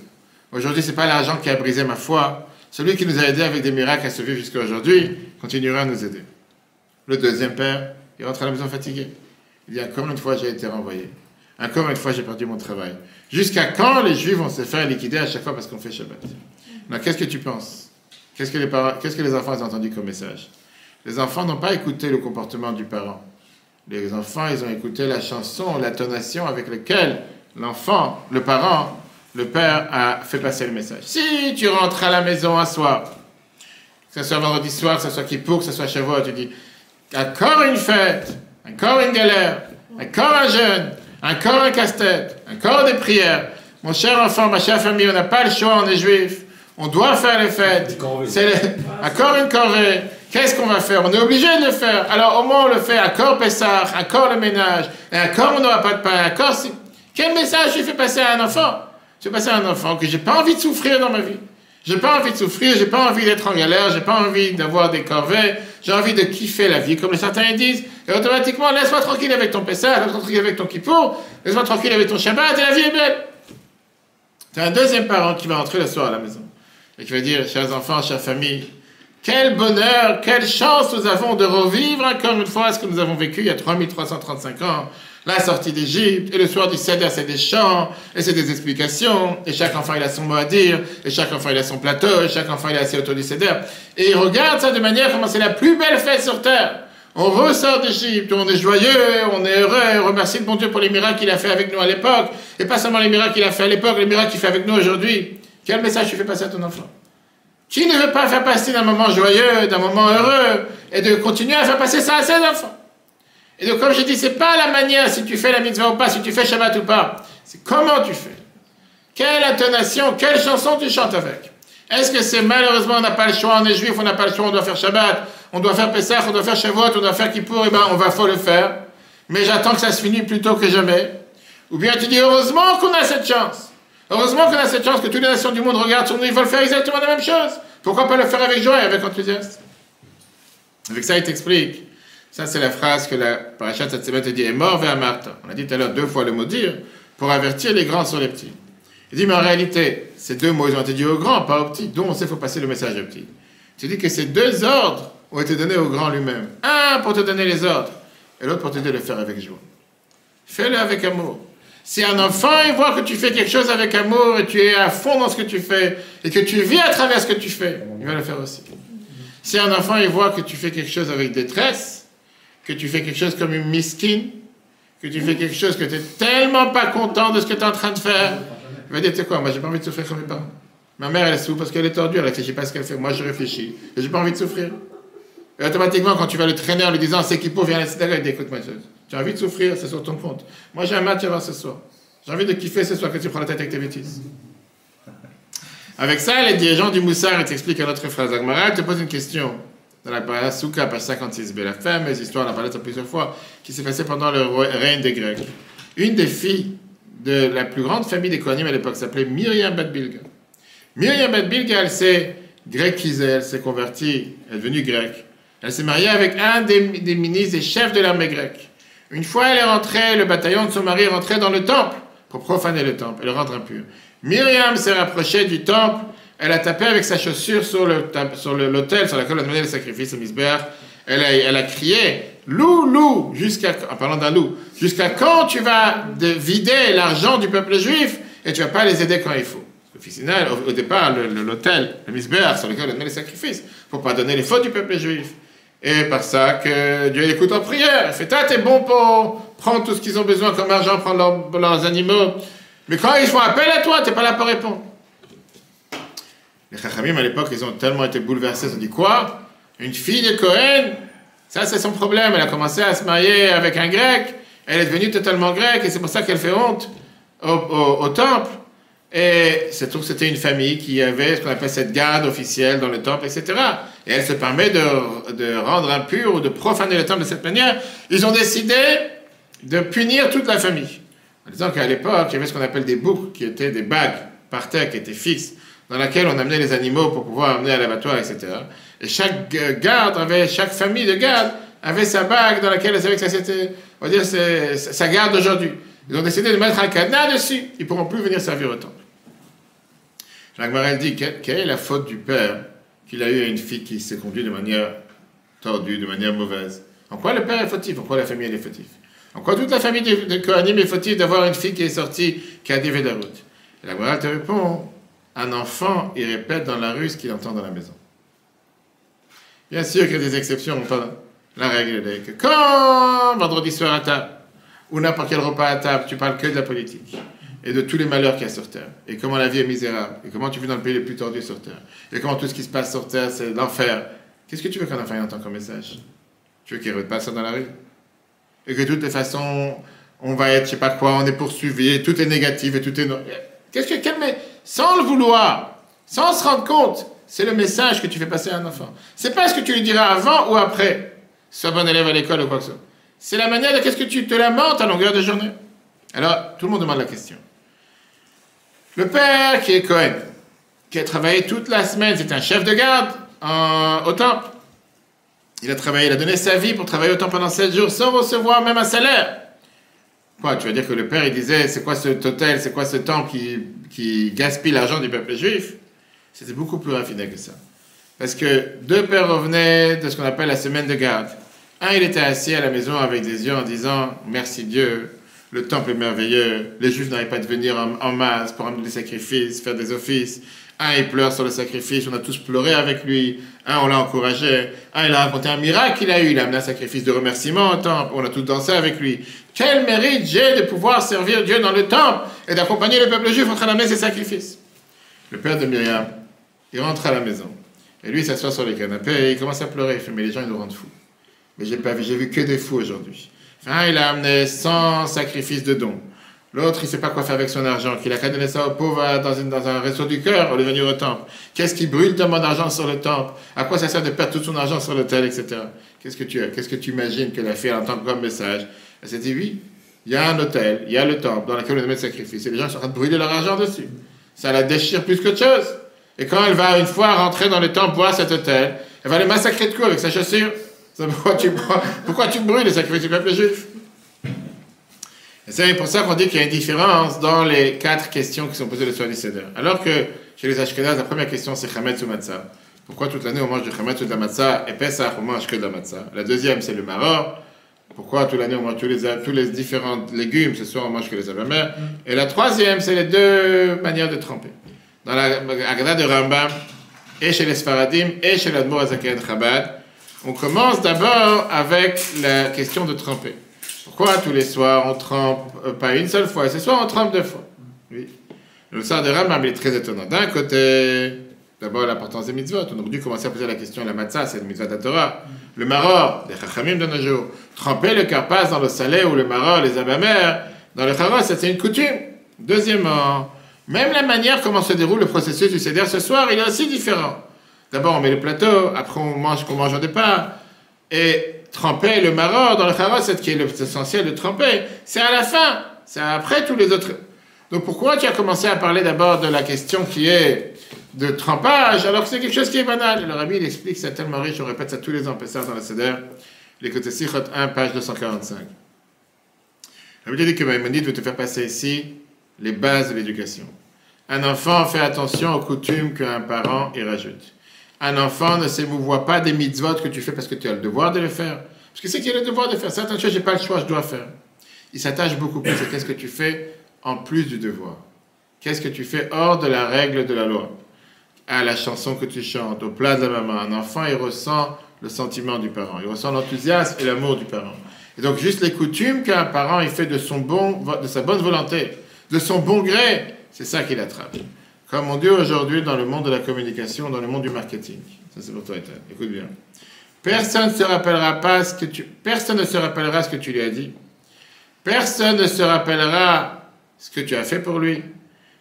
Aujourd'hui, ce n'est pas l'argent qui a brisé ma foi. Celui qui nous a aidés avec des miracles à se vivre jusqu'à aujourd'hui continuera à nous aider. » Le deuxième père, il rentre à la maison fatigué. Il dit « Encore une fois, j'ai été renvoyé. Encore une fois, j'ai perdu mon travail. Jusqu'à quand les Juifs vont se faire liquider à chaque fois parce qu'on fait Shabbat ?» Alors, qu'est-ce que tu penses? Qu'est-ce que les enfants ont entendu comme message? Les enfants n'ont pas écouté le comportement du parent. Les enfants, ils ont écouté la chanson, l'intonation avec laquelle l'enfant, le parent, le père a fait passer le message. Si tu rentres à la maison un soir, que ce soit vendredi soir, que ce soit Kippour, que ce soit Shavuot, tu dis encore une fête, encore une galère, encore un jeûne, encore un casse-tête, encore des prières. Mon cher enfant, ma chère famille, on n'a pas le choix, on est juifs. On doit faire les fêtes. Encore une corvée. Qu'est-ce qu'on va faire? On est obligé de le faire. Alors au moins on le fait. Encore Pessah, encore le ménage, et encore on n'aura pas de pain, encore si... Quel message je fais passer à un enfant? Je fais passer à un enfant que j'ai pas envie de souffrir dans ma vie. J'ai pas envie de souffrir, j'ai pas envie d'être en galère, j'ai pas envie d'avoir des corvées, j'ai envie de kiffer la vie, comme certains disent. Et automatiquement, laisse-moi tranquille avec ton Pessah, laisse-moi tranquille avec ton Kippour, laisse-moi tranquille avec ton Shabbat, et la vie est belle. C'est un deuxième parent qui va entrer le soir à la maison. Et qui va dire, chers enfants, chère famille, quel bonheur, quelle chance nous avons de revivre encore une fois ce que nous avons vécu il y a 3335 ans, la sortie d'Égypte, et le soir du Seder, c'est des chants, et c'est des explications, et chaque enfant il a son mot à dire, et chaque enfant il a son plateau, et chaque enfant il est assis autour du Seder. Et il regarde ça de manière comment c'est la plus belle fête sur terre. On ressort d'Égypte, on est joyeux, on est heureux, on remercie le bon Dieu pour les miracles qu'il a fait avec nous à l'époque, et pas seulement les miracles qu'il a fait à l'époque, les miracles qu'il fait avec nous aujourd'hui. Quel message tu fais passer à ton enfant? Qui ne veut pas faire passer d'un moment joyeux, d'un moment heureux, et de continuer à faire passer ça à ses enfants? Et donc, comme je dis, c'est pas la manière si tu fais la mitzvah ou pas, si tu fais Shabbat ou pas. C'est comment tu fais. Quelle intonation, quelle chanson tu chantes avec. Est-ce que c'est malheureusement, on n'a pas le choix, on est juif, on n'a pas le choix, on doit faire Shabbat, on doit faire Pessah, on doit faire Shavuot, on doit faire Kippour, et ben faut le faire. Mais j'attends que ça se finisse plus tôt que jamais. Ou bien tu dis, heureusement qu'on a cette chance. Heureusement qu'on a cette chance que toutes les nations du monde regardent sur nous, ils veulent faire exactement la même chose. Pourquoi pas le faire avec joie et avec enthousiasme? Avec ça, il t'explique. Ça, c'est la phrase que la parashat cette semaine te dit, est mort vers Martha. On a dit tout à l'heure 2 fois le mot dire, pour avertir les grands sur les petits. Il dit, mais en réalité, ces 2 mots, ils ont été dit aux grands, pas aux petits. Donc, on sait qu'il faut passer le message aux petits. Tu dis que ces 2 ordres ont été donnés aux grands lui-même. Un pour te donner les ordres, et l'autre pour t'aider à le faire avec joie. Fais-le avec amour. Si un enfant, il voit que tu fais quelque chose avec amour, et tu es à fond dans ce que tu fais, et que tu vis à travers ce que tu fais, il va le faire aussi. Si un enfant, il voit que tu fais quelque chose avec détresse, que tu fais quelque chose comme une miskine, que tu fais quelque chose que tu n'es tellement pas content de ce que tu es en train de faire, il va dire, tu sais quoi, moi j'ai pas envie de souffrir comme mes parents. Ma mère, elle est souffre parce qu'elle est tordue, elle réfléchit pas à ce qu'elle fait. Moi, je réfléchis, et j'ai pas envie de souffrir. Et automatiquement, quand tu vas le traîner en lui disant, c'est Kippour, viens à la synagogue, il dit, écoute-moi, tu as envie de souffrir, c'est sur ton compte. Moi, j'ai un match à voir ce soir. J'ai envie de kiffer ce soir que tu prends la tête avec tes bêtises. Avec ça, les dirigeants du Moussar, ils t'expliquent à notre phrase. Agmara, te pose une question. Dans la parasha Souka, page 56b, la fameuse histoire, on a parlé de ça plusieurs fois, qui s'est passée pendant le règne des Grecs. Une des filles de la plus grande famille des Kohanim à l'époque s'appelait Miriam Bat Bilga. Miriam Bat Bilga, elle s'est grecque qu'Israël s'est convertie, elle est devenue grecque. Elle s'est mariée avec un des ministres, des chefs de l'armée grecque. Une fois, elle est rentrée, le bataillon de son mari est rentré dans le temple pour profaner le temple. Elle rentre impure. Myriam s'est rapprochée du temple. Elle a tapé avec sa chaussure sur l'autel sur laquelle on donnait le sacrifice au Misbéach. Elle a crié « Loup, loup !» en parlant d'un loup. « Jusqu'à quand tu vas vider l'argent du peuple juif et tu ne vas pas les aider quand il faut ?» Au final, au départ, l'autel, le Misbéach sur lequel on donnait les sacrifices, il ne faut pas donner les fautes du peuple juif. Et par ça que Dieu écoute en prière. Il fait, t'es bon pour prendre tout ce qu'ils ont besoin comme argent, prendre leurs animaux. Mais quand ils font appel à toi, t'es pas là pour répondre. Les Chachamim, à l'époque, ils ont tellement été bouleversés, ils ont dit, quoi? Une fille de Cohen? Ça, c'est son problème. Elle a commencé à se marier avec un grec. Elle est devenue totalement grecque et c'est pour ça qu'elle fait honte au temple. Et c'est tout, c'était une famille qui avait ce qu'on appelle cette garde officielle dans le temple, etc. Et elle se permet de rendre impur ou de profaner le temple de cette manière. Ils ont décidé de punir toute la famille. En disant qu'à l'époque, il y avait ce qu'on appelle des boucles, qui étaient des bagues par terre, qui étaient fixes, dans laquelle on amenait les animaux pour pouvoir amener à l'abattoir, etc. Et chaque famille de garde avait sa bague dans laquelle elle savait que ça c'était, on va dire, sa garde d'aujourd'hui. Ils ont décidé de mettre un cadenas dessus. Ils ne pourront plus venir servir au temple. Jacques Marel dit, quelle est la faute du père qu'il a eu à une fille qui s'est conduite de manière tordue, de manière mauvaise? En quoi le père est fautif? En quoi la famille elle est fautive? En quoi toute la famille de Kohanim est fautive d'avoir une fille qui est sortie, qui a dévié de la route? Et la Marel te répond, un enfant, il répète dans la rue ce qu'il entend dans la maison. Bien sûr qu'il y a des exceptions, la règle est que quand vendredi soir à table, ou n'importe quel repas à table, tu parles que de la politique et de tous les malheurs qu'il y a sur Terre, et comment la vie est misérable, et comment tu vis dans le pays le plus tordu sur Terre, et comment tout ce qui se passe sur Terre, c'est l'enfer. Qu'est-ce que tu veux qu'un enfant entende comme message? Tu veux qu'il ne répète pas ça dans la rue? Et que de toutes les façons, on va être, je sais pas quoi, on est poursuivi, et tout est négatif, et tout est... Sans le vouloir, sans se rendre compte, c'est le message que tu fais passer à un enfant. C'est pas ce que tu lui diras avant ou après, sois bon élève à l'école ou quoi que ce soit. C'est la manière de qu'est-ce que tu te lamentes à longueur de journée. Alors, tout le monde demande la question. Le père qui est Cohen, qui a travaillé toute la semaine, c'est un chef de garde au temple. Il a travaillé, il a donné sa vie pour travailler au temple pendant 7 jours sans recevoir même un salaire. Quoi, tu vas dire que le père, il disait, c'est quoi cet hôtel, c'est quoi ce temple qui gaspille l'argent du peuple juif? C'était beaucoup plus raffiné que ça. Parce que 2 pères revenaient de ce qu'on appelle la semaine de garde. Un, il était assis à la maison avec des yeux en disant « Merci Dieu, le temple est merveilleux, les Juifs n'arrivent pas de venir en masse pour amener des sacrifices, faire des offices. » Un, il pleure sur le sacrifice, on a tous pleuré avec lui. Un, on l'a encouragé. Un, il a raconté un miracle qu'il a eu, il a amené un sacrifice de remerciement au temple, on a tous dansé avec lui. Quel mérite j'ai de pouvoir servir Dieu dans le temple et d'accompagner le peuple juif en train d'amener ses sacrifices. Le père de Myriam, il rentre à la maison. Et lui, il s'assoit sur le canapé et il commence à pleurer. Il fait « Mais les gens, ils nous rendent fous. Mais j'ai vu que des fous aujourd'hui. » Un, il a amené 100 sacrifices de dons. L'autre, il ne sait pas quoi faire avec son argent, qu'il a qu'à donner ça aux pauvres dans un réseau du cœur au lieu de venir au temple. Qu'est-ce qui brûle tellement d'argent sur le temple? À quoi ça sert de perdre tout son argent sur l'autel, etc. Qu'est-ce que tu imagines que la fille entend comme message? Elle s'est dit, oui, il y a un hôtel, il y a le temple dans lequel on met le sacrifice, et les gens sont en train de brûler leur argent dessus. Ça la déchire plus qu'autre chose. Et quand elle va une fois rentrer dans le temple voir cet hôtel, elle va les massacrer de coups avec sa chaussure. Pourquoi tu brûles les sacrifices du peuple juif? Et c'est pour ça qu'on dit qu'il y a une différence dans les 4 questions qui sont posées le soir du Seder. Alors que chez les Ashkenazes, la première question c'est Chametz ou Matzah. Pourquoi toute l'année on mange du Chametz ou de la Matzah et Pesach on mange que de la Matzah? La deuxième c'est le Maror. Pourquoi toute l'année on mange tous les différents légumes, ce soir on mange que les abamères? Et la troisième c'est les 2 manières de tremper. Dans la Haggadah de Rambam, et chez les Sfaradim, et chez l'Admor HaZaken Chabad, on commence d'abord avec la question de tremper. Pourquoi tous les soirs on trempe pas une seule fois, et ce soir on trempe 2 fois? Oui. Le sort de Rambam il est très étonnant. D'un côté, d'abord l'importance des mitzvot. On aurait dû commencer à poser la question, la matzah, c'est le mitzvah de la Torah. Le maror, les chachamim de nos jours. Tremper le karpas dans le salé ou le maror, les abamères, dans le charos, c'est une coutume. Deuxièmement, même la manière comment se déroule le processus du Seder ce soir, il est aussi différent. D'abord on met le plateau, après on mange ce qu'on mange au départ, et tremper le maror dans le charos, c'est ce qui est l'essentiel de tremper, c'est à la fin, c'est après tous les autres. Donc pourquoi tu as commencé à parler d'abord de la question qui est de trempage, alors que c'est quelque chose qui est banal. Le rabbi, il explique, c'est tellement riche, on répète ça tous les ans, Pessah dans la Seder, les côtés Sichot 1, page 245. Le rabbi dit que Maïmonide veut te faire passer ici les bases de l'éducation. Un enfant fait attention aux coutumes qu'un parent y rajoute. Un enfant ne s'émouvoit pas des mitzvot que tu fais parce que tu as le devoir de le faire. Parce que c'est qu'il a le devoir de faire. Certaines choses, je n'ai pas le choix, je dois faire. Il s'attache beaucoup plus à qu'est-ce que tu fais en plus du devoir. Qu'est-ce que tu fais hors de la règle de la loi. À la chanson que tu chantes, au plat de la maman. Un enfant, il ressent le sentiment du parent. Il ressent l'enthousiasme et l'amour du parent. Et donc, juste les coutumes qu'un parent il fait de sa bonne volonté, de son bon gré, c'est ça qu'il attrape. Comme on dit aujourd'hui dans le monde de la communication, dans le monde du marketing. Ça, c'est pour toi, Ethan. Écoute bien. Personne ne se rappellera ce que tu lui as dit. Personne ne se rappellera ce que tu as fait pour lui.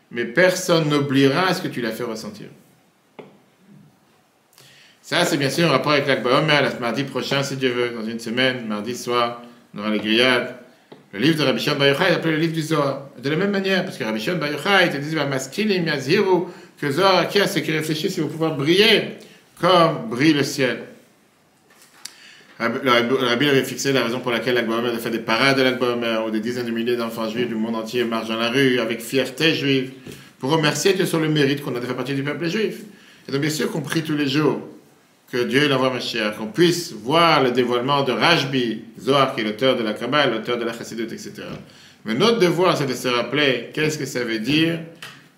Mais personne n'oubliera ce que tu l'as fait ressentir. Ça, c'est bien sûr en rapport avec l'Akba Omer, mardi prochain, si Dieu veut, dans une semaine, mardi soir, on aura les grillades. Le livre de Rabbi Shimon Bar Yochai est appelé le livre du Zohar. De la même manière, parce que Rabbi Shimon Bar Yochai te dit Maskilim yazhiru, que Zohar, qui a ceux qui réfléchissent, ils vont pouvoir briller comme brille le ciel. Le Rabbi avait fixé la raison pour laquelle l'Akba Omer a fait des parades de l'Akba Omer, où des dizaines de milliers d'enfants juifs du monde entier marchent dans la rue avec fierté juive, pour remercier Dieu sur le mérite qu'on a fait partie du peuple juif. Et donc, bien sûr qu'on prie tous les jours que Dieu l'envoie Mashiach, qu'on puisse voir le dévoilement de Rashbi, Zohar, qui est l'auteur de la Kabbale, l'auteur de la Chassidut, etc. Mais notre devoir, c'est de se rappeler qu'est-ce que ça veut dire,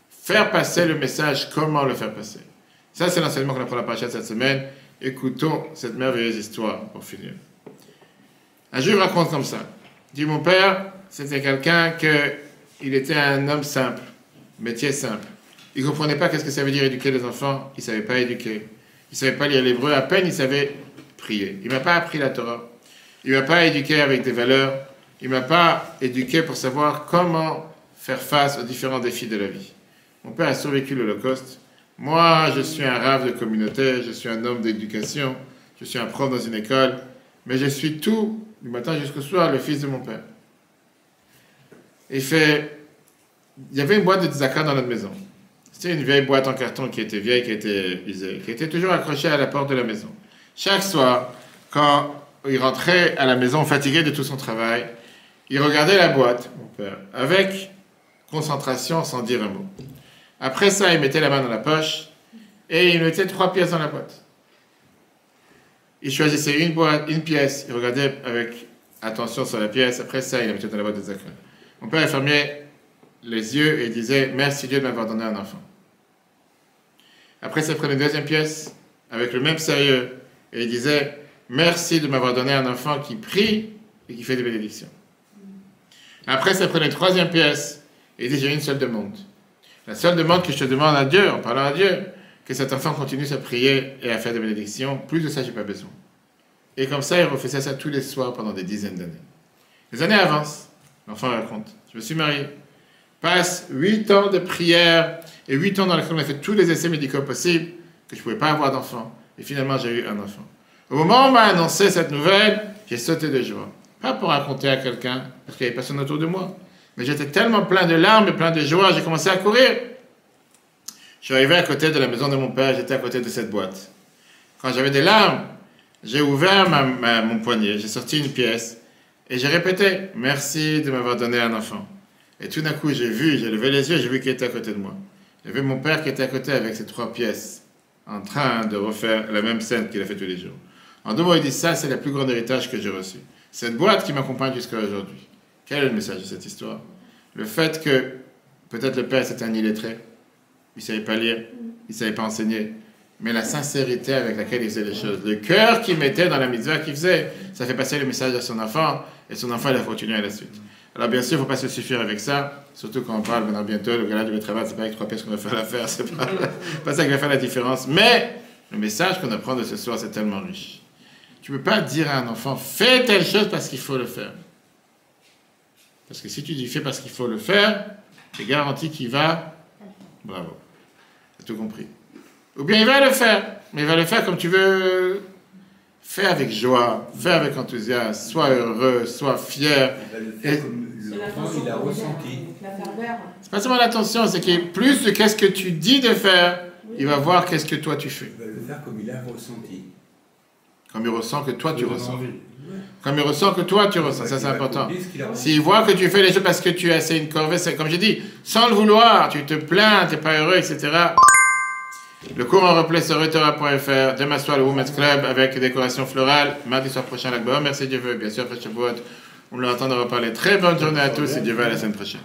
faire passer le message, comment le faire passer. Ça, c'est l'enseignement qu'on apprend à la paracha cette semaine. Écoutons cette merveilleuse histoire pour finir. Un juif raconte comme ça. Il dit, mon père, c'était quelqu'un il était un homme simple, métier simple. Il ne comprenait pas qu'est-ce que ça veut dire éduquer les enfants, il ne savait pas éduquer. Il ne savait pas lire l'hébreu, à peine il savait prier. Il ne m'a pas appris la Torah. Il ne m'a pas éduqué avec des valeurs. Il ne m'a pas éduqué pour savoir comment faire face aux différents défis de la vie. Mon père a survécu l'Holocauste. Moi, je suis un rave de communauté, je suis un homme d'éducation, je suis un prof dans une école, mais je suis tout, du matin jusqu'au soir, le fils de mon père. Il y avait une boîte de tzaka dans notre maison. C'était une vieille boîte en carton qui était vieille, qui était usée, qui était toujours accrochée à la porte de la maison. Chaque soir, quand il rentrait à la maison fatigué de tout son travail, il regardait la boîte, mon père, avec concentration, sans dire un mot. Après ça, il mettait la main dans la poche et il mettait 3 pièces dans la boîte. Il choisissait une pièce, il regardait avec attention sur la pièce. Après ça, il la mettait dans la boîte de tzaka. Mon père fermait les yeux et disait « Merci Dieu de m'avoir donné un enfant ». Après ça, il prenait une deuxième pièce avec le même sérieux et il disait « Merci de m'avoir donné un enfant qui prie et qui fait des bénédictions ». Après ça, il prenait une troisième pièce et il dit « J'ai une seule demande. La seule demande que je te demande à Dieu, en parlant à Dieu, que cet enfant continue à prier et à faire des bénédictions. Plus de ça, je n'ai pas besoin. » Et comme ça, il refaisait ça tous les soirs pendant des dizaines d'années. Les années avancent. L'enfant raconte « Je me suis marié. » Passe 8 ans de prière et 8 ans dans lesquels on a fait tous les essais médicaux possibles que je ne pouvais pas avoir d'enfant. Et finalement, j'ai eu un enfant. Au moment où on m'a annoncé cette nouvelle, j'ai sauté de joie. Pas pour raconter à quelqu'un, parce qu'il n'y avait personne autour de moi. Mais j'étais tellement plein de larmes et plein de joie, j'ai commencé à courir. Je suis arrivé à côté de la maison de mon père, j'étais à côté de cette boîte. Quand j'avais des larmes, j'ai ouvert mon poignet, j'ai sorti une pièce et j'ai répété « Merci de m'avoir donné un enfant ». Et tout d'un coup, j'ai levé les yeux, j'ai vu qu'il était à côté de moi. J'avais mon père qui était à côté avec ses 3 pièces, en train de refaire la même scène qu'il a fait tous les jours. En 2 mots, il dit, ça, c'est le plus grand héritage que j'ai reçu. Cette boîte qui m'accompagne jusqu'à aujourd'hui. Quel est le message de cette histoire? Le fait que, peut-être le père, c'était un illettré, il ne savait pas lire, il ne savait pas enseigner, mais la sincérité avec laquelle il faisait les choses, le cœur qu'il mettait dans la mitzvah qu'il faisait, ça fait passer le message à son enfant, et son enfant, il a continué à la suite. Alors bien sûr, il ne faut pas se suffire avec ça, surtout quand on parle maintenant bientôt, le gala du travail, c'est pas avec 3 pièces qu'on va faire l'affaire, c'est pas ça qui va faire la différence. Mais le message qu'on apprend de ce soir, c'est tellement riche. Tu ne peux pas dire à un enfant, fais telle chose parce qu'il faut le faire. Parce que si tu dis fais parce qu'il faut le faire, c'est garanti qu'il va, bravo, tu as tout compris. Ou bien il va le faire, mais il va le faire comme tu veux. Fais avec joie, fais avec enthousiasme, sois heureux, sois fier. Et l'enfant, il a ressenti. La ferveur. c'est pas seulement l'attention, c'est que plus de qu'est-ce que tu dis de faire, il va voir qu'est-ce que toi tu fais. Il va le faire comme il a ressenti. Comme il ressent que toi tu donne ressens. envie. Comme il ressent que toi tu ressens. Ça c'est Il va important. accomplir ce qu'il a ressenti. S'il voit que tu fais les choses parce que tu as assez une corvée, c'est comme j'ai dit, sans le vouloir, tu te plains, tu n'es pas heureux, etc. Le cours en replay sur retora.fr. Demain soir, le Women's Club avec décoration florale. Mardi soir prochain, l'Akba. Merci Dieu veut. Bien sûr, après Shavuot, on l'attend de reparler. Très bonne journée à tous et Dieu veut à la semaine prochaine.